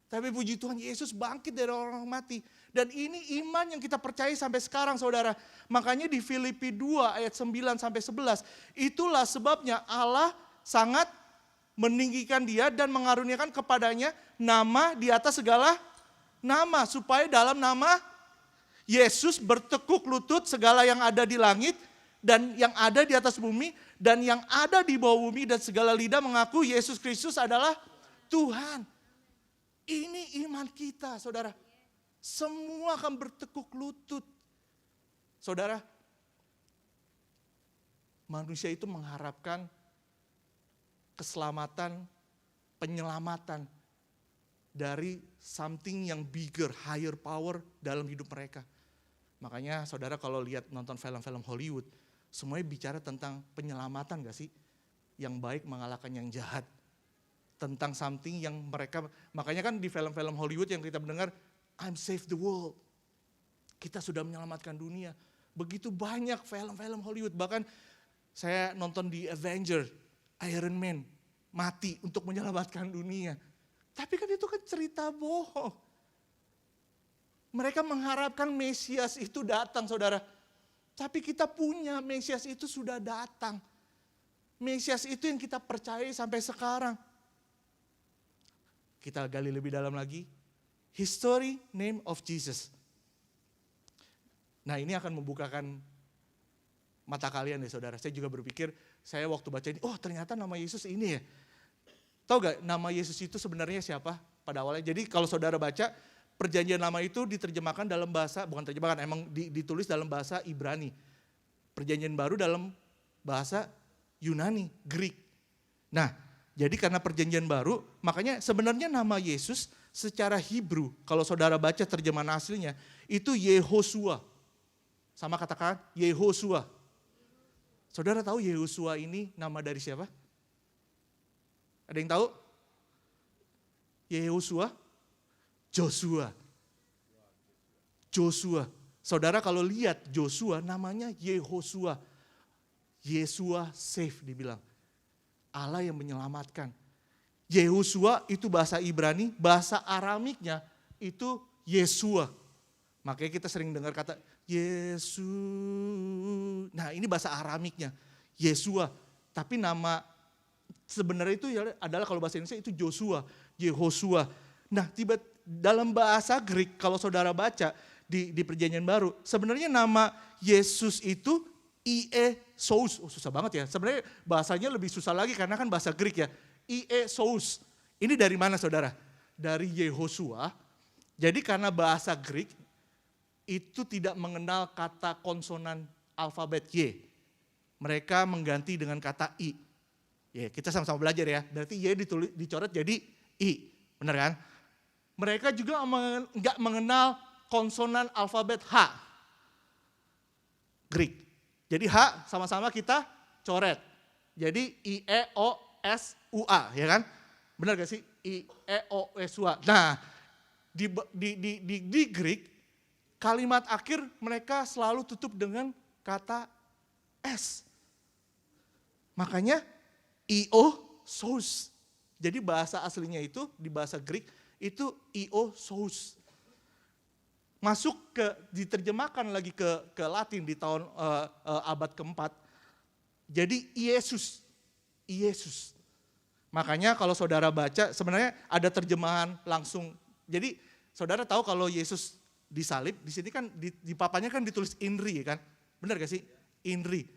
Tapi puji Tuhan, Yesus bangkit dari orang mati. Dan ini iman yang kita percaya sampai sekarang, saudara. Makanya di Filipi 2 ayat 9 sampai 11. Itulah sebabnya Allah sangat meninggikan dia dan mengaruniakan kepadanya nama di atas segala nama. Supaya dalam nama Yesus bertekuk lutut segala yang ada di langit dan yang ada di atas bumi dan yang ada di bawah bumi, dan segala lidah mengaku Yesus Kristus adalah Tuhan. Ini iman kita, saudara. Semua akan bertekuk lutut. Saudara, manusia itu mengharapkan keselamatan, penyelamatan dari something yang bigger, higher power dalam hidup mereka. Makanya saudara kalau lihat nonton film-film Hollywood, semuanya bicara tentang penyelamatan gak sih? Yang baik mengalahkan yang jahat. Tentang something yang mereka, makanya kan di film-film Hollywood yang kita mendengar, I'm save the world. Kita sudah menyelamatkan dunia. Begitu banyak film-film Hollywood, bahkan saya nonton di Avenger, Iron Man, mati untuk menyelamatkan dunia. Tapi kan itu kan cerita bohong. Mereka mengharapkan Mesias itu datang, saudara. Tapi kita punya, Mesias itu sudah datang. Mesias itu yang kita percaya sampai sekarang. Kita gali lebih dalam lagi. History, name of Jesus. Nah ini akan membukakan mata kalian ya saudara. Saya juga berpikir, saya waktu baca ini, oh ternyata nama Yesus ini ya. Tahu gak nama Yesus itu sebenarnya siapa pada awalnya? Jadi kalau saudara baca, perjanjian lama itu diterjemahkan dalam bahasa, bukan terjemahkan, emang ditulis dalam bahasa Ibrani. Perjanjian baru dalam bahasa Yunani, Greek. Nah, jadi karena perjanjian baru, makanya sebenarnya nama Yesus secara Hebrew, kalau saudara baca terjemahan aslinya, itu Yehosua. Sama katakan Yehosua. Saudara tahu Yehosua ini nama dari siapa? Ada yang tahu? Yehosua? Joshua. Joshua. Saudara kalau lihat Joshua namanya Yehosua. Yesua save dibilang. Allah yang menyelamatkan. Yehosua itu bahasa Ibrani, bahasa Aramiknya itu Yesua. Makanya kita sering dengar kata Yesus. Nah ini bahasa Aramiknya, Yesua. Tapi nama sebenarnya itu adalah kalau bahasa Indonesia itu Joshua, Yehosua. Nah tiba dalam bahasa Greek kalau saudara baca di perjanjian baru, sebenarnya nama Yesus itu Iesous. Oh, susah banget ya. Sebenarnya bahasanya lebih susah lagi karena kan bahasa Greek ya. Iesous. Ini dari mana saudara? Dari Yehosua. Jadi karena bahasa Greek itu tidak mengenal kata konsonan alfabet Y. Mereka mengganti dengan kata I. Ya, kita sama-sama belajar ya. Berarti Y dicoret jadi I. Benar kan? Mereka juga enggak mengenal konsonan alfabet H. Greek. Jadi H sama-sama kita coret. Jadi I-E-O-S-U-A, ya kan? Benar gak sih? I-E-O-S-U-A. Nah, di Greek, kalimat akhir mereka selalu tutup dengan kata S. Makanya Iosous. Jadi bahasa aslinya itu, di bahasa Greek, itu Iosous. Masuk diterjemahkan lagi ke Latin di tahun abad keempat. Jadi Yesus. Makanya kalau saudara baca sebenarnya ada terjemahan langsung. Jadi saudara tahu kalau Yesus disalib, di sini kan di papanya kan ditulis INRI kan. Benar gak sih? INRI.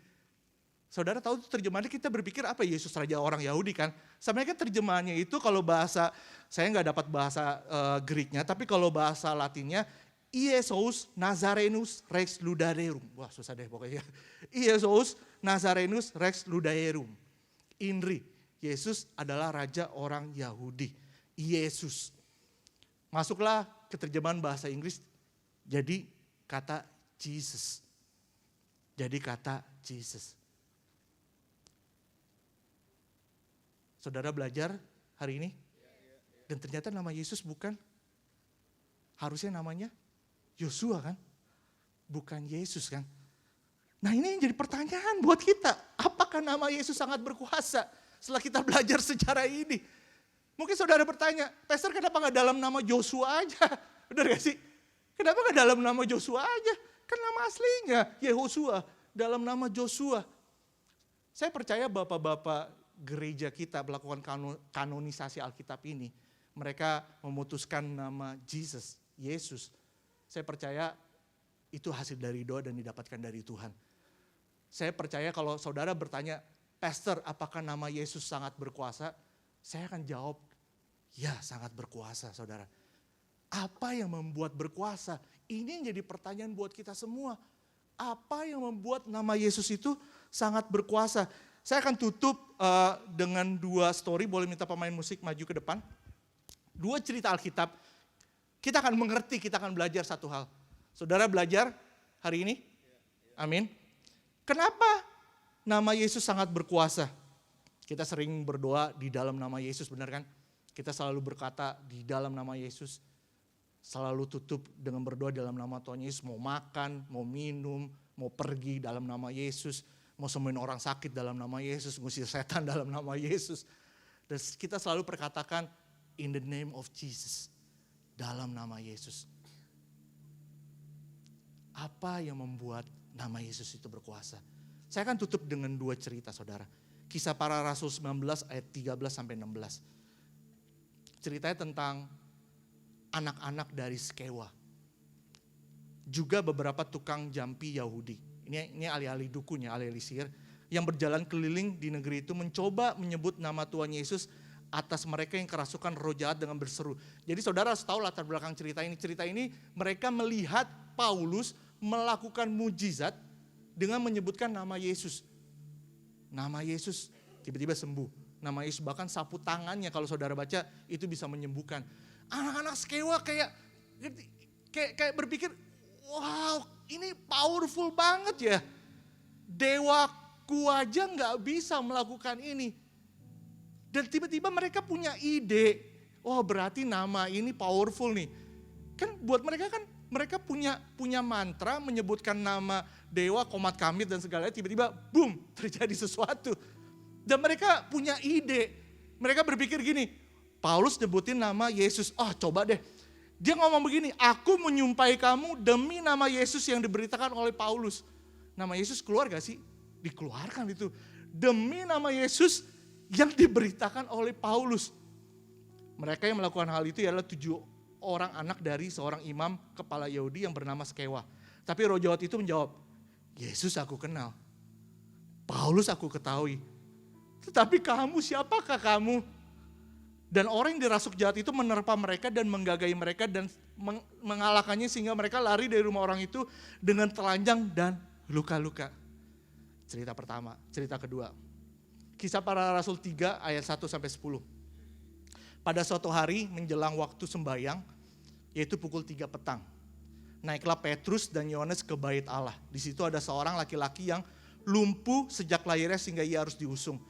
Saudara tahu terjemahannya kita berpikir apa Yesus Raja orang Yahudi kan. Sebenarnya kan terjemahannya itu kalau bahasa, saya nggak dapat bahasa Greeknya, tapi kalau bahasa Latinnya Iesus Nazarenus Rex Ludaerum. Wah susah deh pokoknya. Iesus Nazarenus Rex Ludaerum. INRI. Yesus adalah raja orang Yahudi. Yesus. Masuklah ke terjemahan bahasa Inggris, jadi kata Jesus. Jadi kata Jesus. Saudara belajar hari ini? Dan ternyata nama Yesus bukan, harusnya namanya Yosua kan? Bukan Yesus kan? Nah ini yang jadi pertanyaan buat kita. Apakah nama Yesus sangat berkuasa setelah kita belajar sejarah ini? Mungkin saudara bertanya, Pastor kenapa gak dalam nama Joshua aja? Benar gak sih? Kenapa gak dalam nama Joshua aja? Kan nama aslinya Yehosua, dalam nama Joshua. Saya percaya bapak-bapak gereja kita melakukan kanonisasi Alkitab ini. Mereka memutuskan nama Jesus, Yesus. Saya percaya itu hasil dari doa dan didapatkan dari Tuhan. Saya percaya kalau saudara bertanya, Pastor apakah nama Yesus sangat berkuasa? Saya akan jawab, ya sangat berkuasa saudara. Apa yang membuat berkuasa? Ini yang jadi pertanyaan buat kita semua. Apa yang membuat nama Yesus itu sangat berkuasa? Saya akan tutup dengan 2 story, boleh minta pemain musik maju ke depan. 2 cerita Alkitab, kita akan mengerti, kita akan belajar satu hal. Saudara belajar hari ini? Amin. Kenapa nama Yesus sangat berkuasa? Kita sering berdoa di dalam nama Yesus, benar kan? Kita selalu berkata di dalam nama Yesus. Selalu tutup dengan berdoa dalam nama Tuhan Yesus. Mau makan, mau minum, mau pergi dalam nama Yesus. Mau sembuhin orang sakit dalam nama Yesus. Ngusir setan dalam nama Yesus. Dan kita selalu perkatakan in the name of Jesus. Dalam nama Yesus. Apa yang membuat nama Yesus itu berkuasa? Saya akan tutup dengan 2 cerita saudara. Kisah Para Rasul 19 ayat 13 sampai 16. Ceritanya tentang anak-anak dari Skewa. Juga beberapa tukang jampi Yahudi. Ini ahli-ahli dukun ya, ahli-ahli sihir. Yang berjalan keliling di negeri itu mencoba menyebut nama Tuhan Yesus atas mereka yang kerasukan roh jahat dengan berseru. Jadi saudara harus tahu latar belakang cerita ini. Cerita ini mereka melihat Paulus melakukan mujizat dengan menyebutkan nama Yesus. Nama Yesus tiba-tiba sembuh. Nama Yesus bahkan sapu tangannya kalau saudara baca itu bisa menyembuhkan. Anak-anak Skewa kayak berpikir, wow ini powerful banget ya. Dewaku aja gak bisa melakukan ini. Dan tiba-tiba mereka punya ide, oh berarti nama ini powerful nih. Kan buat mereka kan mereka punya mantra menyebutkan nama dewa, komat kamit dan segalanya, tiba-tiba boom terjadi sesuatu. Dan mereka punya ide, mereka berpikir gini, Paulus nyebutin nama Yesus, oh coba deh. Dia ngomong begini, aku menyumpahi kamu demi nama Yesus yang diberitakan oleh Paulus. Nama Yesus keluar gak sih? Dikeluarkan itu. Demi nama Yesus yang diberitakan oleh Paulus. Mereka yang melakukan hal itu adalah 7 orang anak dari seorang imam kepala Yahudi yang bernama Skewa. Tapi roh jahat itu menjawab, Yesus aku kenal, Paulus aku ketahui. Tetapi kamu siapakah kamu? Dan orang yang dirasuk jahat itu menerpa mereka dan menggagai mereka dan mengalahkannya sehingga mereka lari dari rumah orang itu dengan telanjang dan luka-luka. Cerita pertama, cerita kedua. Kisah Para Rasul 3 ayat 1 sampai 10. Pada suatu hari menjelang waktu sembahyang, yaitu pukul 3 petang. Naiklah Petrus dan Yohanes ke bait Allah. Di situ ada seorang laki-laki yang lumpuh sejak lahirnya sehingga ia harus diusung.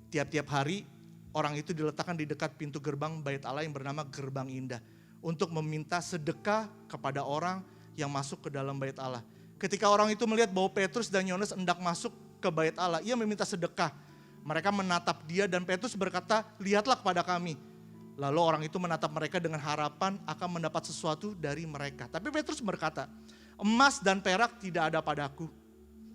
Tiap-tiap hari orang itu diletakkan di dekat pintu gerbang bait Allah yang bernama Gerbang Indah. Untuk meminta sedekah kepada orang yang masuk ke dalam bait Allah. Ketika orang itu melihat bahwa Petrus dan Yohanes hendak masuk ke bait Allah, ia meminta sedekah. Mereka menatap dia dan Petrus berkata, lihatlah kepada kami. Lalu orang itu menatap mereka dengan harapan akan mendapat sesuatu dari mereka. Tapi Petrus berkata, emas dan perak tidak ada padaku.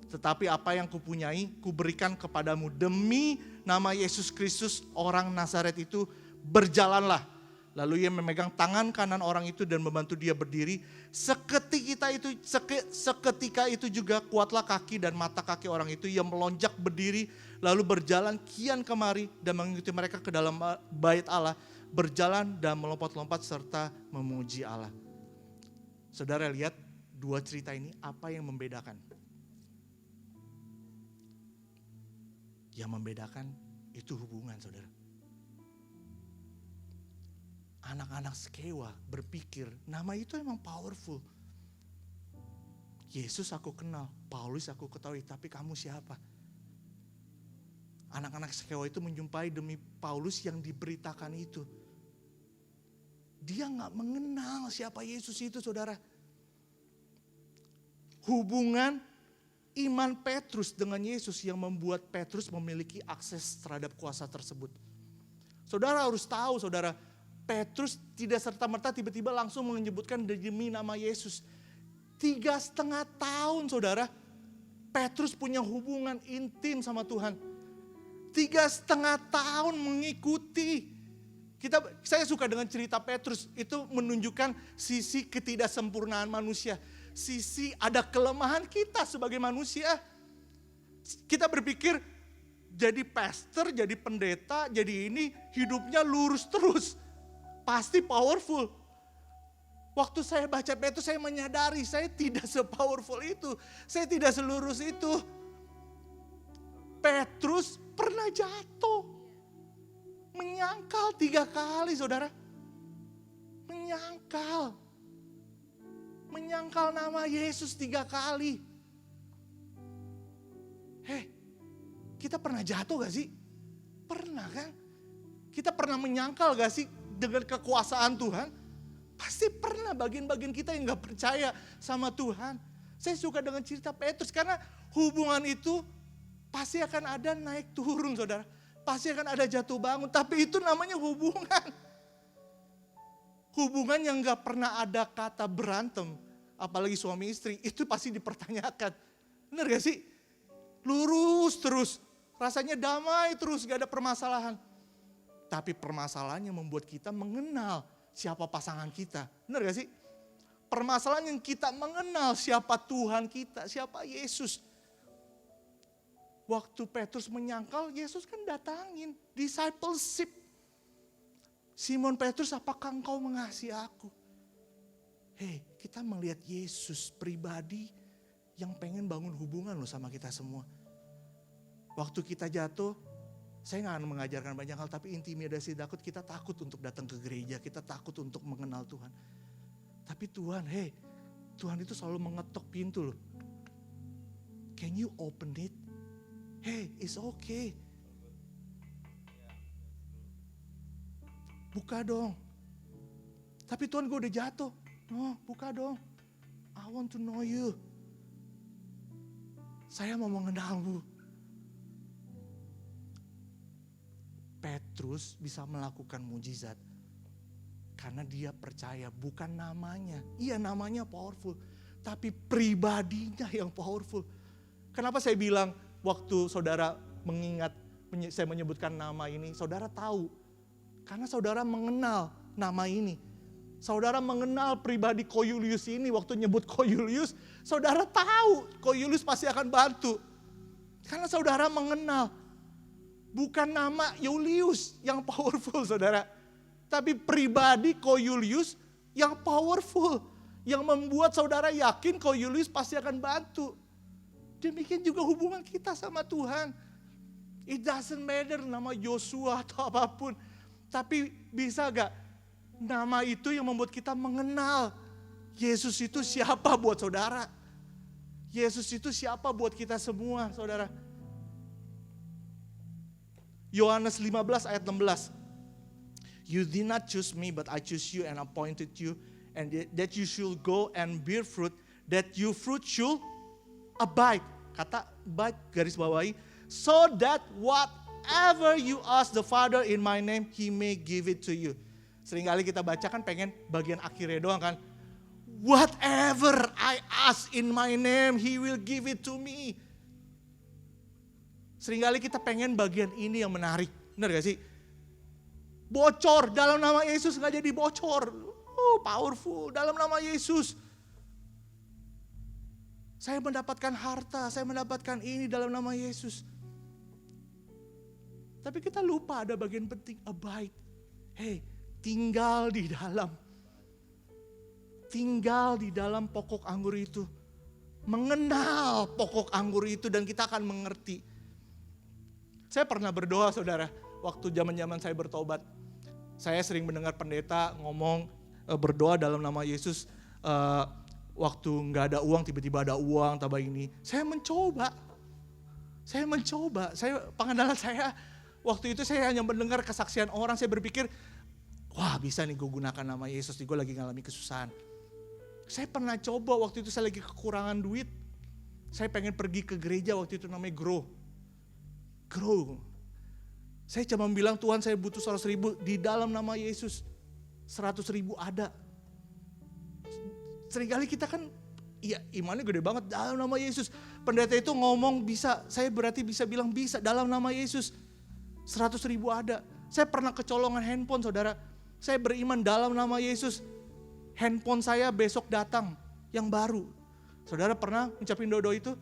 Tetapi apa yang kupunyai, kuberikan kepadamu demi nama Yesus Kristus orang Nazaret itu, berjalanlah. Lalu ia memegang tangan kanan orang itu dan membantu dia berdiri. Seketika itu juga kuatlah kaki dan mata kaki orang itu. Ia melonjak berdiri lalu berjalan kian kemari dan mengikuti mereka ke dalam bait Allah. Berjalan dan melompat-lompat serta memuji Allah. Saudara lihat 2 cerita ini apa yang membedakan? Yang membedakan Itu hubungan, saudara. Anak-anak Skewa berpikir nama itu emang powerful. Yesus aku kenal, Paulus aku ketahui, tapi kamu siapa? Anak-anak Skewa itu menjumpai demi Paulus yang diberitakan itu. Dia gak mengenal siapa Yesus itu, saudara. Hubungan iman Petrus dengan Yesus yang membuat Petrus memiliki akses terhadap kuasa tersebut. Saudara harus tahu, saudara, Petrus tidak serta-merta tiba-tiba langsung menyebutkan demi nama Yesus. 3,5 tahun, saudara, Petrus punya hubungan intim sama Tuhan. 3,5 tahun mengikuti. Saya suka dengan cerita Petrus, itu menunjukkan sisi ketidaksempurnaan manusia. Sisi ada kelemahan kita sebagai manusia. Kita berpikir jadi pastor, jadi pendeta, jadi ini hidupnya lurus terus. Pasti powerful. Waktu saya baca Petrus saya menyadari saya tidak se-powerful itu. Saya tidak selurus itu. Petrus pernah jatuh. Menyangkal 3 kali, saudara. Menyangkal. Menyangkal nama Yesus 3 kali. Kita pernah jatuh gak sih? Pernah kan? Kita pernah menyangkal gak sih dengan kekuasaan Tuhan? Pasti pernah bagian-bagian kita yang gak percaya sama Tuhan. Saya suka dengan cerita Petrus karena hubungan itu pasti akan ada naik turun, saudara. Pasti akan ada jatuh bangun, tapi itu namanya hubungan. Hubungan yang gak pernah ada kata berantem, apalagi suami istri, itu pasti dipertanyakan. Benar gak sih? Lurus terus, rasanya damai terus, gak ada permasalahan. Tapi permasalahannya membuat kita mengenal siapa pasangan kita. Benar gak sih? Permasalahan yang kita mengenal siapa Tuhan kita, siapa Yesus. Waktu Petrus menyangkal, Yesus kan datangin, discipleship. Simon Petrus, apakah engkau mengasihi aku? Kita melihat Yesus pribadi yang pengen bangun hubungan loh sama kita semua. Waktu kita jatuh, saya gak akan mengajarkan banyak hal, tapi intimidasi takut, kita takut untuk datang ke gereja, kita takut untuk mengenal Tuhan. Tapi Tuhan, Tuhan itu selalu mengetok pintu loh. Can you open it? It's okay. Buka dong. Tapi Tuhan gue udah jatuh. No, buka dong. I want to know you. Saya mau mengenalmu. Petrus bisa melakukan mujizat karena dia percaya bukan namanya. Iya, namanya powerful, tapi pribadinya yang powerful. Kenapa saya bilang waktu saudara mengingat saya menyebutkan nama ini, saudara tahu karena saudara mengenal nama ini. Saudara mengenal pribadi Koyulius ini, waktu nyebut Koyulius, saudara tahu Koyulius pasti akan bantu. Karena saudara mengenal. Bukan nama Yulius yang powerful, saudara. Tapi pribadi Koyulius yang powerful. Yang membuat saudara yakin Koyulius pasti akan bantu. Demikian juga hubungan kita sama Tuhan. It doesn't matter nama Yosua atau apapun. Tapi bisa gak nama itu yang membuat kita mengenal Yesus itu siapa buat saudara. Yesus itu siapa buat kita semua, saudara. Yohanes 15 ayat 16. You did not choose me, but I choose you and appointed you, and that you should go and bear fruit, that your fruit should abide. Kata abide garis bawahi, so that whatever you ask the Father in my name, He may give it to you. Seringkali kita baca kan pengen bagian akhirnya doang kan. Whatever I ask in my name, He will give it to me. Seringkali kita pengen bagian ini yang menarik. Benar gak sih? Bocor dalam nama Yesus gak jadi bocor. Powerful dalam nama Yesus. Saya mendapatkan harta, saya mendapatkan ini dalam nama Yesus. Tapi kita lupa ada bagian penting, abide. Tinggal di dalam. Tinggal di dalam pokok anggur itu. Mengenal pokok anggur itu dan kita akan mengerti. Saya pernah berdoa saudara, waktu zaman-zaman saya bertobat. Saya sering mendengar pendeta ngomong berdoa dalam nama Yesus. Waktu nggak ada uang, tiba-tiba ada uang, tambah ini. Saya mencoba. Pengandalan saya, waktu itu saya hanya mendengar kesaksian orang. Saya berpikir, wah bisa nih gue gunakan nama Yesus, nih gue lagi ngalami kesusahan. Saya pernah coba waktu itu saya lagi kekurangan duit. Saya pengen pergi ke gereja waktu itu namanya Grow. Saya cuma bilang, Tuhan saya butuh 100.000 di dalam nama Yesus. 100.000 ada. Seringkali kita kan, iya imannya gede banget dalam nama Yesus. Pendeta itu ngomong bisa, saya berarti bisa bilang bisa dalam nama Yesus. 100.000 ada. Saya pernah kecolongan handphone saudara. Saya beriman dalam nama Yesus. Handphone saya besok datang yang baru. Saudara pernah ngucapin doa itu?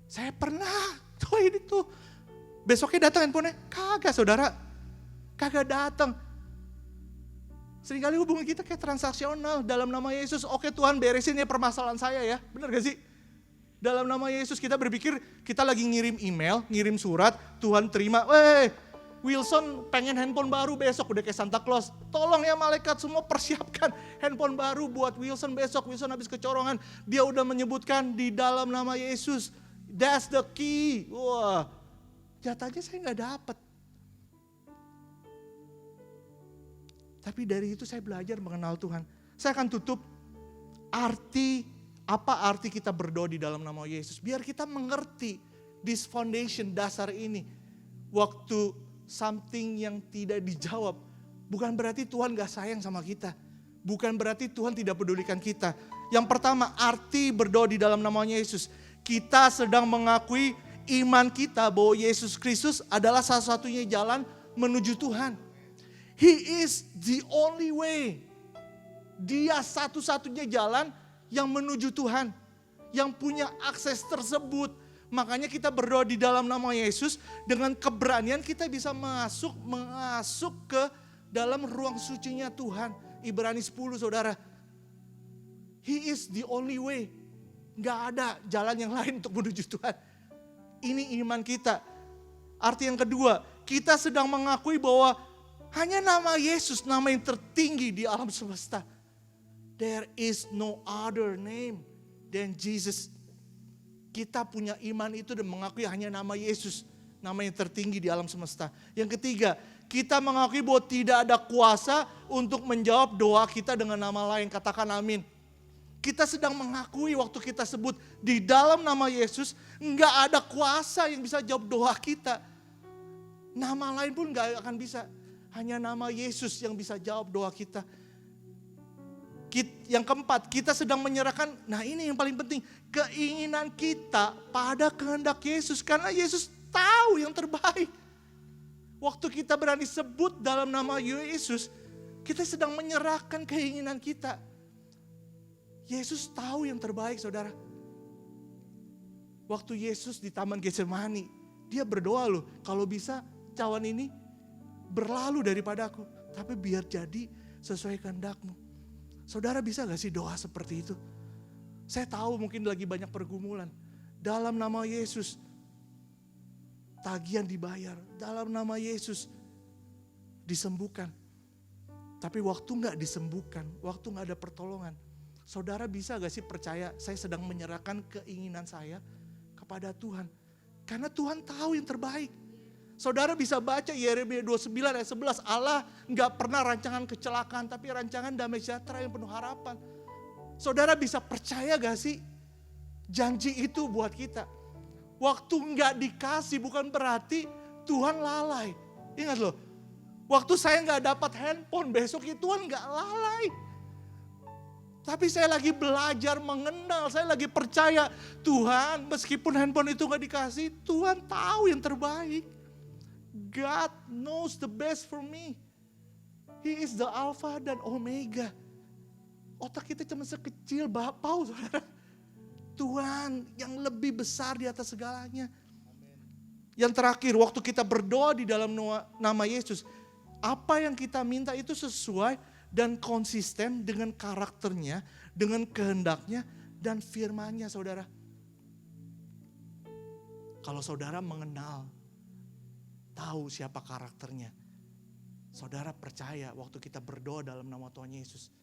Saya pernah. Doain itu. Besoknya datang handphonenya? Kagak saudara. Kagak datang. Seringkali hubungan kita kayak transaksional dalam nama Yesus. Oke Tuhan beresin ya permasalahan saya ya. Benar gak sih? Dalam nama Yesus kita berpikir kita lagi ngirim email, ngirim surat. Tuhan terima. Wilson pengen handphone baru besok. Udah kayak Santa Claus. Tolong ya malaikat semua persiapkan handphone baru buat Wilson besok. Wilson habis kecorongan. Dia udah menyebutkan di dalam nama Yesus. That's the key. Wah. Jatahnya saya gak dapet. Tapi dari itu saya belajar mengenal Tuhan. Saya akan tutup apa arti kita berdoa di dalam nama Yesus. Biar kita mengerti this foundation, dasar ini. Waktu something yang tidak dijawab. Bukan berarti Tuhan gak sayang sama kita. Bukan berarti Tuhan tidak pedulikan kita. Yang pertama arti berdoa di dalam nama Yesus. Kita sedang mengakui iman kita bahwa Yesus Kristus adalah satu-satunya jalan menuju Tuhan. He is the only way. Dia satu-satunya jalan yang menuju Tuhan. Yang punya akses tersebut. Makanya kita berdoa di dalam nama Yesus. Dengan keberanian kita bisa masuk ke dalam ruang sucinya Tuhan. Ibrani 10 saudara. He is the only way. Gak ada jalan yang lain untuk menuju Tuhan. Ini iman kita. Arti yang kedua. Kita sedang mengakui bahwa hanya nama Yesus, nama yang tertinggi di alam semesta. There is no other name than Jesus. Kita punya iman itu dan mengakui hanya nama Yesus, nama yang tertinggi di alam semesta. Yang ketiga, kita mengakui bahwa tidak ada kuasa untuk menjawab doa kita dengan nama lain. Katakan amin. Kita sedang mengakui waktu kita sebut di dalam nama Yesus, enggak ada kuasa yang bisa jawab doa kita. Nama lain pun enggak akan bisa. Hanya nama Yesus yang bisa jawab doa kita. Yang keempat, kita sedang menyerahkan, nah ini yang paling penting, keinginan kita pada kehendak Yesus. Karena Yesus tahu yang terbaik. Waktu kita berani sebut dalam nama Yesus, kita sedang menyerahkan keinginan kita. Yesus tahu yang terbaik saudara. Waktu Yesus di Taman Getsemani, dia berdoa loh, kalau bisa cawan ini berlalu daripadaku, tapi biar jadi sesuai kehendak-Mu. Saudara bisa gak sih doa seperti itu? Saya tahu mungkin lagi banyak pergumulan. Dalam nama Yesus, tagihan dibayar. Dalam nama Yesus, disembuhkan. Tapi waktu gak disembuhkan, waktu gak ada pertolongan. Saudara bisa gak sih percaya saya sedang menyerahkan keinginan saya kepada Tuhan. Karena Tuhan tahu yang terbaik. Saudara bisa baca Yeremia 29 ayat 11. Allah gak pernah rancangan kecelakaan, tapi rancangan damai sejahtera yang penuh harapan. Saudara bisa percaya gak sih janji itu buat kita. Waktu gak dikasih bukan berarti Tuhan lalai. Ingat loh, waktu saya gak dapat handphone besok itu Tuhan gak lalai. Tapi saya lagi belajar mengenal, saya lagi percaya Tuhan meskipun handphone itu gak dikasih, Tuhan tahu yang terbaik. God knows the best for me. He is the Alpha dan Omega. Otak kita cuma sekecil bapau saudara. Tuhan yang lebih besar di atas segalanya. Yang terakhir, waktu kita berdoa di dalam nama Yesus, apa yang kita minta itu sesuai dan konsisten dengan karakternya, dengan kehendaknya dan firman-Nya saudara. Kalau saudara mengenal tahu siapa karakternya. Saudara percaya waktu kita berdoa dalam nama Tuhan Yesus.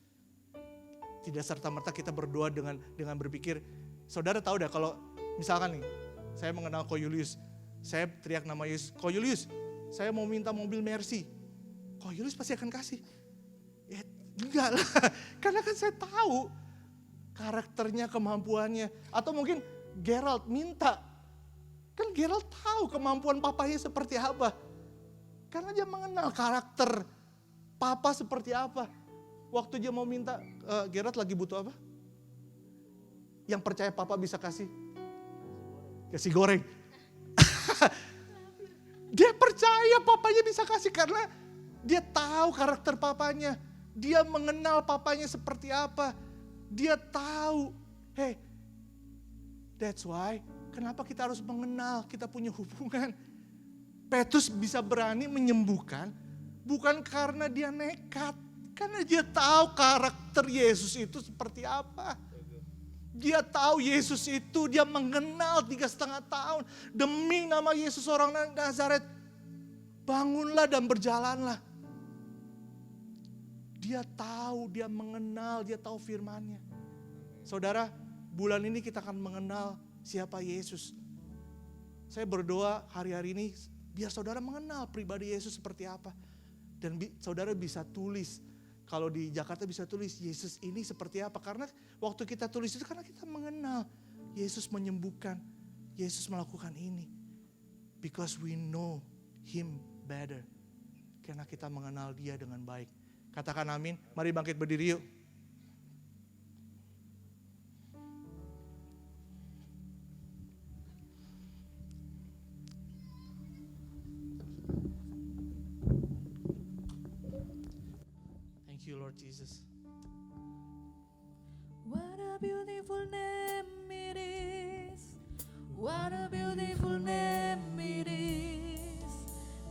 Tidak serta-merta kita berdoa dengan berpikir, saudara tahu dah kalau misalkan nih, saya mengenal Ko Julius, saya teriak nama Yesus, Ko Julius, saya mau minta mobil Mercy. Ko Julius pasti akan kasih. Ya enggak lah, karena kan saya tahu karakternya, kemampuannya. Atau mungkin Gerald minta, kan Gerald tahu kemampuan papanya seperti apa. Karena dia mengenal karakter papa seperti apa. Waktu dia mau minta, Gerard lagi butuh apa? Yang percaya papa bisa kasih? Kasih goreng. Dia percaya papanya bisa kasih karena dia tahu karakter papanya. Dia mengenal papanya seperti apa. Dia tahu, hey, that's why kenapa kita harus mengenal, kita punya hubungan. Petrus bisa berani menyembuhkan bukan karena dia nekat. Karena dia tahu karakter Yesus itu seperti apa. Dia tahu Yesus itu, dia mengenal 3,5 tahun. Demi nama Yesus orang Nazaret, bangunlah dan berjalanlah. Dia tahu, dia mengenal, dia tahu firman-Nya. Saudara, bulan ini kita akan mengenal siapa Yesus. Saya berdoa hari-hari ini, biar saudara mengenal pribadi Yesus seperti apa. Dan saudara bisa tulis, kalau di Jakarta bisa tulis Yesus ini seperti apa. Karena waktu kita tulis itu karena kita mengenal Yesus menyembuhkan, Yesus melakukan ini. Because we know Him better. Karena kita mengenal Dia dengan baik. Katakan amin, mari bangkit berdiri yuk. Lord Jesus. What a beautiful name it is. What a beautiful name it is.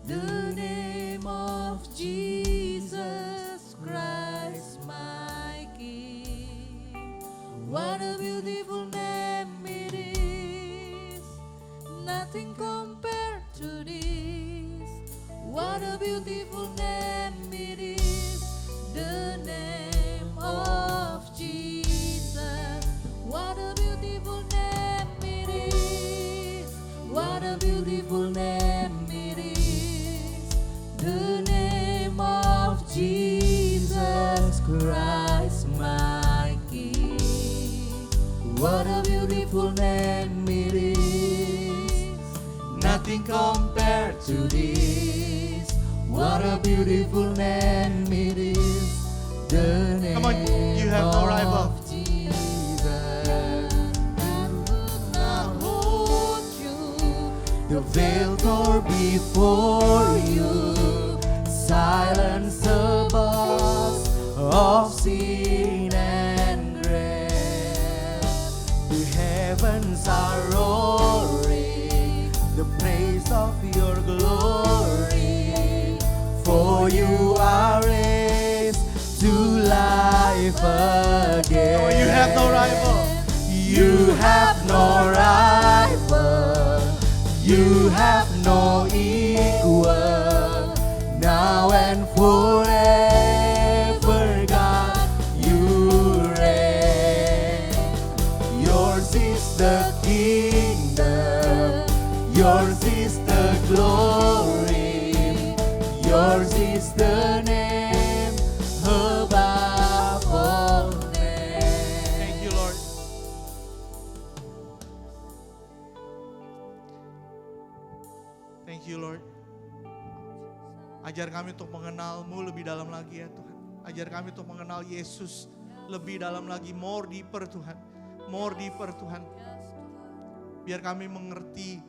The name of Jesus Christ my King. What a beautiful name it is. Nothing compared to this. What a beautiful name it is. The name of Jesus. What a beautiful name it is. What a beautiful name it is. The name of Jesus Christ my King. What a beautiful name it is. Nothing compared to this. What a beautiful name it is. The name Come on, you have no rival. of Jesus. I'll hold you. The veil tore before you. Silence the boss of sin and grave. The heavens are roaring the praise of your glory. For you are raised to life again. Oh, you have no rival. You have no rival. You have no equal. Now and forever, God, you reign. Yours is the kingdom. Yours is the glory. Yours is the name above all names. Thank you, Lord. Thank you, Lord. Ajar kami untuk mengenal-Mu lebih dalam lagi ya Tuhan. Ajar kami untuk mengenal Yesus lebih dalam lagi. More deeper Tuhan. More deeper Tuhan. Biar kami mengerti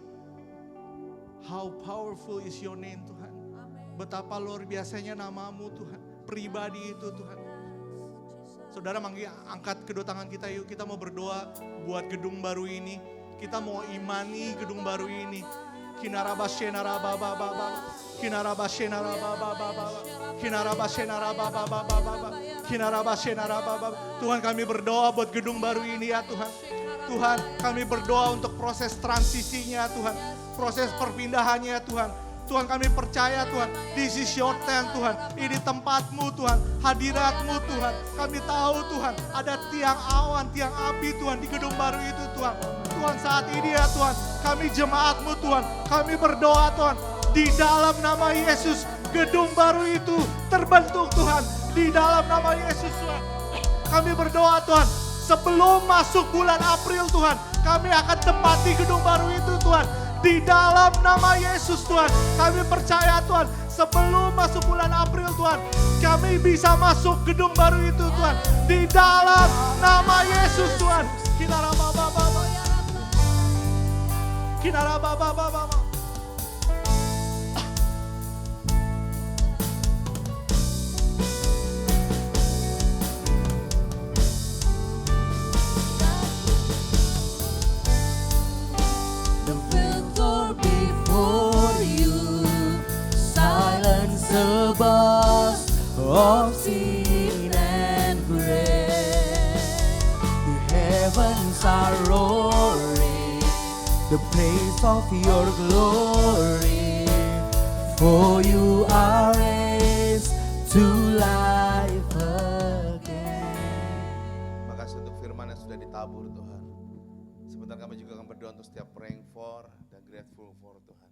how powerful is your name Tuhan. Betapa luar biasanya nama-Mu Tuhan. Pribadi itu Tuhan. Saudara angkat kedua tangan kita yuk. Kita mau berdoa buat gedung baru ini. Kita mau imani gedung baru ini. Tuhan kami berdoa buat gedung baru ini ya Tuhan. Tuhan kami berdoa untuk proses transisinya Tuhan. Proses perpindahannya Tuhan. Tuhan kami percaya Tuhan, this is your time Tuhan. Ini tempatmu Tuhan, hadiratmu Tuhan. Kami tahu Tuhan, ada tiang awan, tiang api Tuhan di gedung baru itu Tuhan. Tuhan saat ini ya Tuhan, kami jemaatmu Tuhan, kami berdoa Tuhan. Di dalam nama Yesus, gedung baru itu terbentuk Tuhan. Di dalam nama Yesus Tuhan. Kami berdoa Tuhan, sebelum masuk bulan April Tuhan, kami akan tempati gedung baru itu Tuhan. Di dalam nama Yesus Tuhan, kami percaya Tuhan, sebelum masuk bulan April Tuhan, kami bisa masuk gedung baru itu Tuhan. Di dalam nama Yesus Tuhan. The boss of sin and grace. The heavens are roaring the praise of your glory. For you are raised to life again. Makasih untuk firman yang sudah ditabur Tuhan. Sebentar kami juga akan berdoa untuk setiap praying for dan grateful for Tuhan.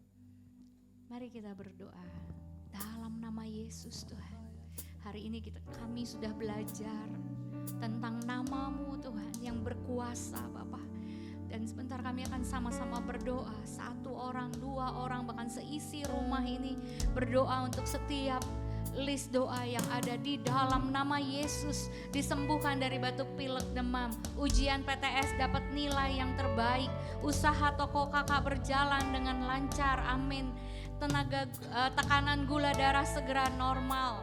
Mari kita berdoa. Dalam nama Yesus Tuhan, hari ini kami sudah belajar tentang nama-Mu Tuhan yang berkuasa Bapa. Dan sebentar kami akan sama-sama berdoa, 1 orang, 2 orang, bahkan seisi rumah ini berdoa untuk setiap list doa yang ada di dalam nama Yesus. Disembuhkan dari batuk pilek demam, ujian PTS dapat nilai yang terbaik, usaha toko kakak berjalan dengan lancar, amin. Tekanan gula darah segera normal,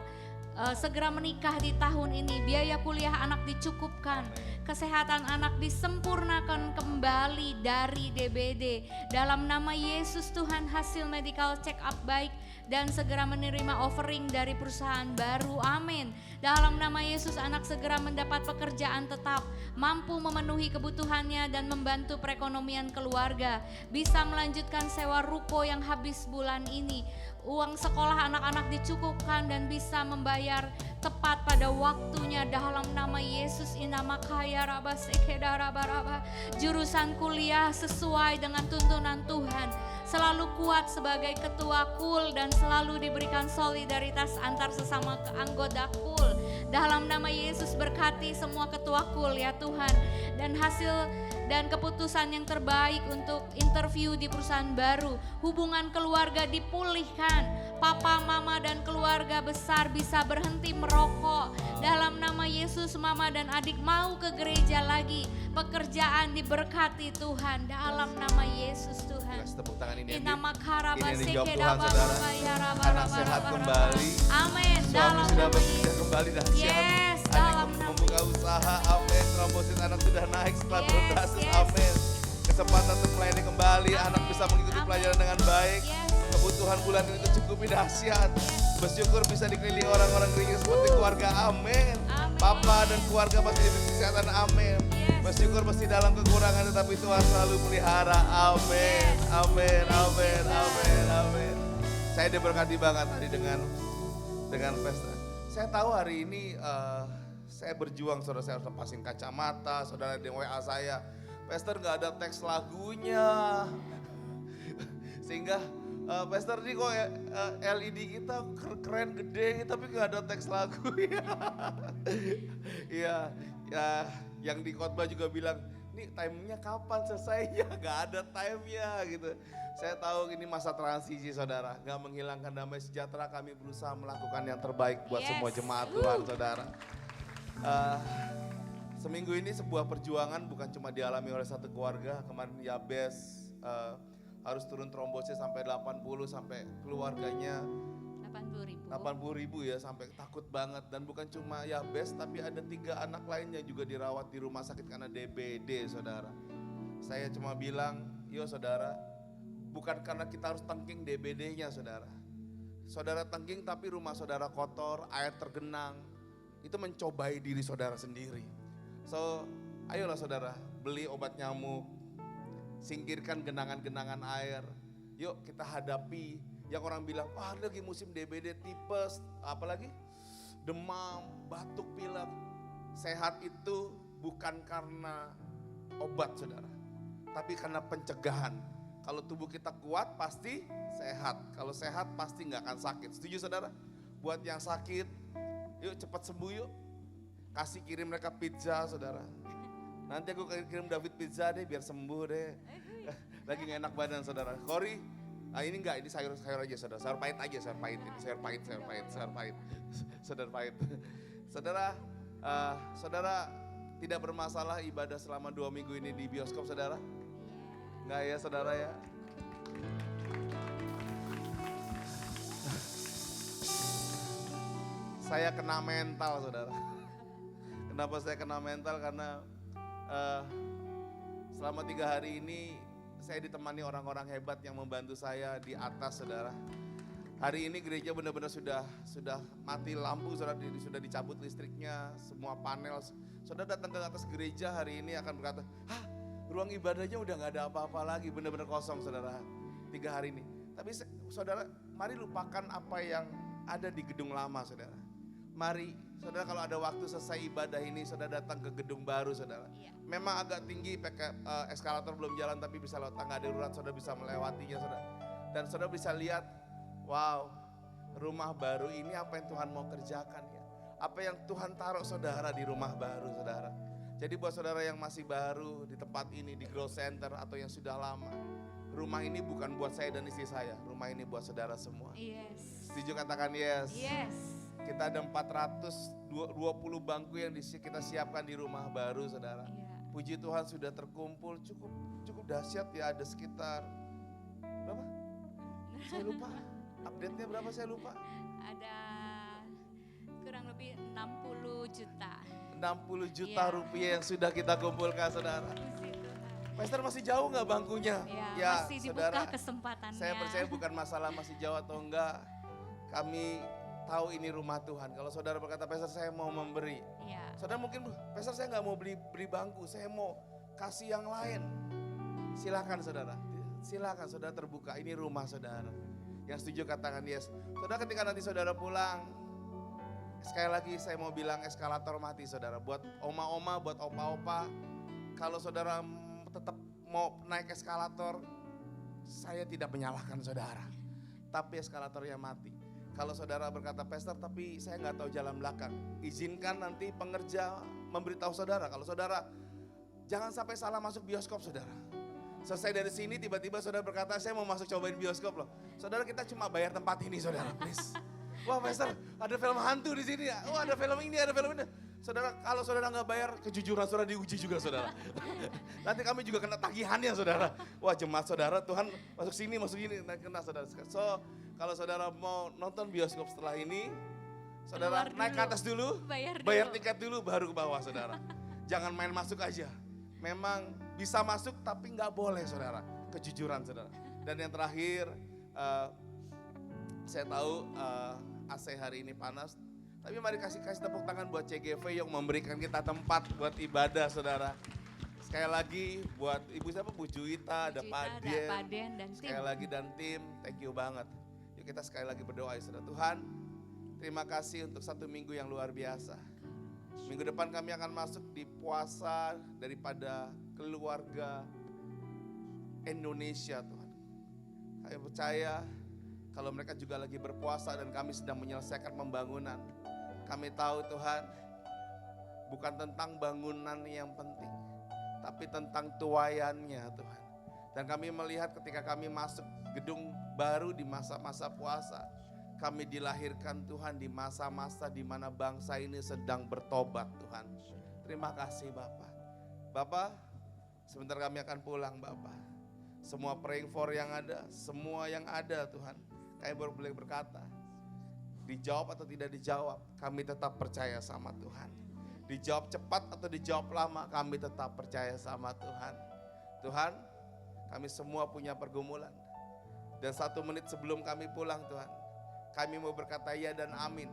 segera menikah di tahun ini, biaya kuliah anak dicukupkan, kesehatan anak disempurnakan kembali dari DBD. Dalam nama Yesus Tuhan, hasil medical check up baik dan segera menerima offering dari perusahaan baru, amin. Dalam nama Yesus, anak segera mendapat pekerjaan tetap, mampu memenuhi kebutuhannya dan membantu perekonomian keluarga, bisa melanjutkan sewa ruko yang habis bulan ini, uang sekolah anak-anak dicukupkan dan bisa membayar tepat pada waktunya. Dalam nama Yesus, inama kaya raba sekedara baraba, jurusan kuliah sesuai dengan tuntunan Tuhan, selalu kuat sebagai ketua KUL dan selalu diberikan solidaritas antar sesama anggota KUL. Dalam nama Yesus, berkati semua ketua KUL ya Tuhan, dan hasil dan keputusan yang terbaik untuk interview di perusahaan baru, hubungan keluarga dipulihkan, papa, mama dan keluarga besar bisa berhenti merokok. Dalam nama Yesus, mama dan adik mau ke gereja lagi, pekerjaan diberkati Tuhan. Dalam nama Yesus Tuhan. Tepuk tangan ini. Nama karaba dijawab Tuhan saudara. Anak sehat kembali. Amin. Suami sudah bekerja kembali dan yes, anak membuka usaha, amin. Trombosit anak sudah naik setelah berdasus, amin. Kesempatan untuk melayani kembali, anak bisa mengikuti pelajaran dengan baik. Kebutuhan bulan ini tercukupi dahsyat. Bersyukur bisa dikelilingi orang-orang gereja seperti keluarga, amin. Papa dan keluarga pasti diberi kesehatan, amin. Bersyukur pasti dalam kekurangan tetapi Tuhan selalu pelihara, amin. Amin, amin, amin, amin. Saya diberkati banget tadi dengan pesta. Saya tahu hari ini saya berjuang, saudara, saya harus lepasin kacamata, saudara di WA saya, Pastor gak ada teks lagunya. Sehingga Pastor ini kok LED kita keren gede tapi gak ada teks lagunya. Iya, ya, yang di khotbah juga bilang, nih time-nya kapan selesainya, gak ada time-nya gitu. Saya tahu ini masa transisi saudara, gak menghilangkan damai sejahtera, kami berusaha melakukan yang terbaik buat semua jemaat Tuhan saudara. Seminggu ini sebuah perjuangan bukan cuma dialami oleh satu keluarga, kemarin Yabes harus turun trombosnya sampai 80 sampai keluarganya 80.000 ya, sampai takut banget. Dan bukan cuma Yabes tapi ada 3 anak lainnya juga dirawat di rumah sakit karena DBD saudara. Saya cuma bilang, yo saudara, bukan karena kita harus tengking DBD-nya saudara. Saudara tengking tapi rumah saudara kotor, air tergenang, itu mencobai diri saudara sendiri. So, ayolah saudara, beli obat nyamuk, singkirkan genangan-genangan air. Yuk kita hadapi Yang orang bilang, wah lagi musim DBD, tipes, apalagi demam, batuk, pilek. Sehat itu bukan karena obat saudara, tapi karena pencegahan. Kalau tubuh kita kuat pasti sehat, kalau sehat pasti nggak akan sakit. Setuju saudara? Buat yang sakit, yuk cepat sembuh yuk. Kasih kirim mereka pizza saudara. Nanti aku kirim David pizza deh biar sembuh deh. Lagi gak enak badan saudara. Kori, ini enggak, ini sayur-sayur aja saudara. Sayur pahit aja, sayur pahit. Ini sayur pahit. Sayur pahit. Saudara, saudara tidak bermasalah ibadah selama 2 minggu ini di bioskop saudara? Enggak ya saudara ya? Saya kena mental saudara. Kenapa saya kena mental? Karena selama 3 hari ini saya ditemani orang-orang hebat yang membantu saya di atas saudara. Hari ini gereja benar-benar sudah mati lampu saudara, sudah dicabut listriknya, semua panel. Saudara datang ke atas gereja hari ini akan berkata, hah ruang ibadahnya udah gak ada apa-apa lagi, benar-benar kosong saudara 3 hari ini. Tapi saudara mari lupakan apa yang ada di gedung lama saudara. Mari saudara kalau ada waktu selesai ibadah ini saudara datang ke gedung baru saudara. Memang agak tinggi, eskalator belum jalan tapi bisa lewat tangga darurat saudara bisa melewatinya saudara. Dan saudara bisa lihat, wow rumah baru ini apa yang Tuhan mau kerjakan ya. Apa yang Tuhan taruh saudara di rumah baru saudara. Jadi buat saudara yang masih baru di tempat ini, di Growth Center atau yang sudah lama. Rumah ini bukan buat saya dan istri saya, rumah ini buat saudara semua. Yes. Setuju katakan yes. Yes. Kita ada 420 bangku yang kita siapkan di rumah baru saudara. Puji Tuhan sudah terkumpul cukup dahsyat ya, ada sekitar berapa? Saya lupa. Update-nya berapa saya lupa. Ada kurang lebih 60 juta. 60 juta rupiah yang sudah kita kumpulkan saudara. Pastor masih jauh nggak bangkunya? Ya, masih dibuka saudara, kesempatannya. Saya percaya bukan masalah masih jauh atau enggak. Kami tahu ini rumah Tuhan. Kalau saudara berkata, Pastor saya mau memberi. Ya. Saudara mungkin, Pastor saya nggak mau beli bangku, saya mau kasih yang lain. Silakan saudara, silakan saudara terbuka. Ini rumah saudara. Yang setuju katakan yes. Saudara ketika nanti saudara pulang, sekali lagi saya mau bilang eskalator mati saudara. Buat oma-oma, buat opa-opa, kalau saudara tetap mau naik eskalator, saya tidak menyalahkan saudara. Tapi eskalatornya mati. Kalau saudara berkata, Pastor tapi saya nggak tahu jalan belakang. Izinkan nanti pengerja memberitahu saudara. Kalau saudara, jangan sampai salah masuk bioskop saudara. Selesai dari sini tiba-tiba saudara berkata, saya mau masuk cobain bioskop loh. Saudara kita cuma bayar tempat ini saudara, please. Wah Pastor ada film hantu di sini ya. Wah ada film ini, ada film ini. Saudara, kalau saudara nggak bayar, kejujuran saudara diuji juga saudara. Nanti kami juga kena tagihannya saudara. Wah jemaat saudara, Tuhan masuk sini, kena saudara. So, kalau saudara mau nonton bioskop setelah ini, saudara naik ke atas dulu, bayar tiket dulu, baru ke bawah saudara. Jangan main masuk aja. Memang bisa masuk tapi nggak boleh saudara. Kejujuran saudara. Dan yang terakhir, saya tahu AC hari ini panas. Tapi mari kasih tepuk tangan buat CGV yang memberikan kita tempat buat ibadah saudara. Sekali lagi buat ibu siapa? Bu Juwita, ada Paden dan sekali tim. Lagi dan tim, thank you banget. Yuk kita sekali lagi berdoa ya saudara. Tuhan terima kasih untuk 1 minggu yang luar biasa. Minggu depan kami akan masuk di puasa daripada keluarga Indonesia Tuhan. Kami percaya kalau mereka juga lagi berpuasa dan kami sedang menyelesaikan pembangunan. Kami tahu Tuhan, bukan tentang bangunan yang penting, tapi tentang tuayannya Tuhan. Dan kami melihat ketika kami masuk gedung baru di masa-masa puasa, kami dilahirkan Tuhan di masa-masa di mana bangsa ini sedang bertobat Tuhan. Terima kasih Bapak. Bapak, sebentar kami akan pulang Bapak. Semua praying for yang ada, semua yang ada Tuhan. Kami baru boleh berkata, dijawab atau tidak dijawab, kami tetap percaya sama Tuhan. Dijawab cepat atau dijawab lama, kami tetap percaya sama Tuhan. Tuhan, kami semua punya pergumulan. Dan 1 menit sebelum kami pulang Tuhan, kami mau berkata ya dan amin.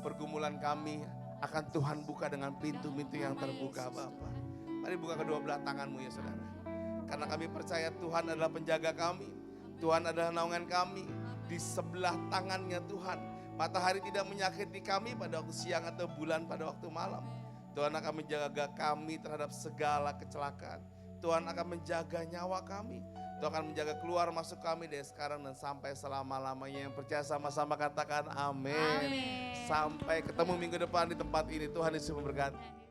Pergumulan kami akan Tuhan buka dengan pintu-pintu yang terbuka Bapak. Mari buka kedua belah tanganmu ya saudara. Karena kami percaya Tuhan adalah penjaga kami. Tuhan adalah naungan kami. di sebelah tangannya Tuhan. Matahari tidak menyakiti kami pada waktu siang atau bulan pada waktu malam. Tuhan akan menjaga kami terhadap segala kecelakaan. Tuhan akan menjaga nyawa kami. Tuhan akan menjaga keluar masuk kami dari sekarang dan sampai selama-lamanya. Yang percaya sama-sama katakan amin. Sampai ketemu minggu depan di tempat ini. Tuhan Yesus memberkati.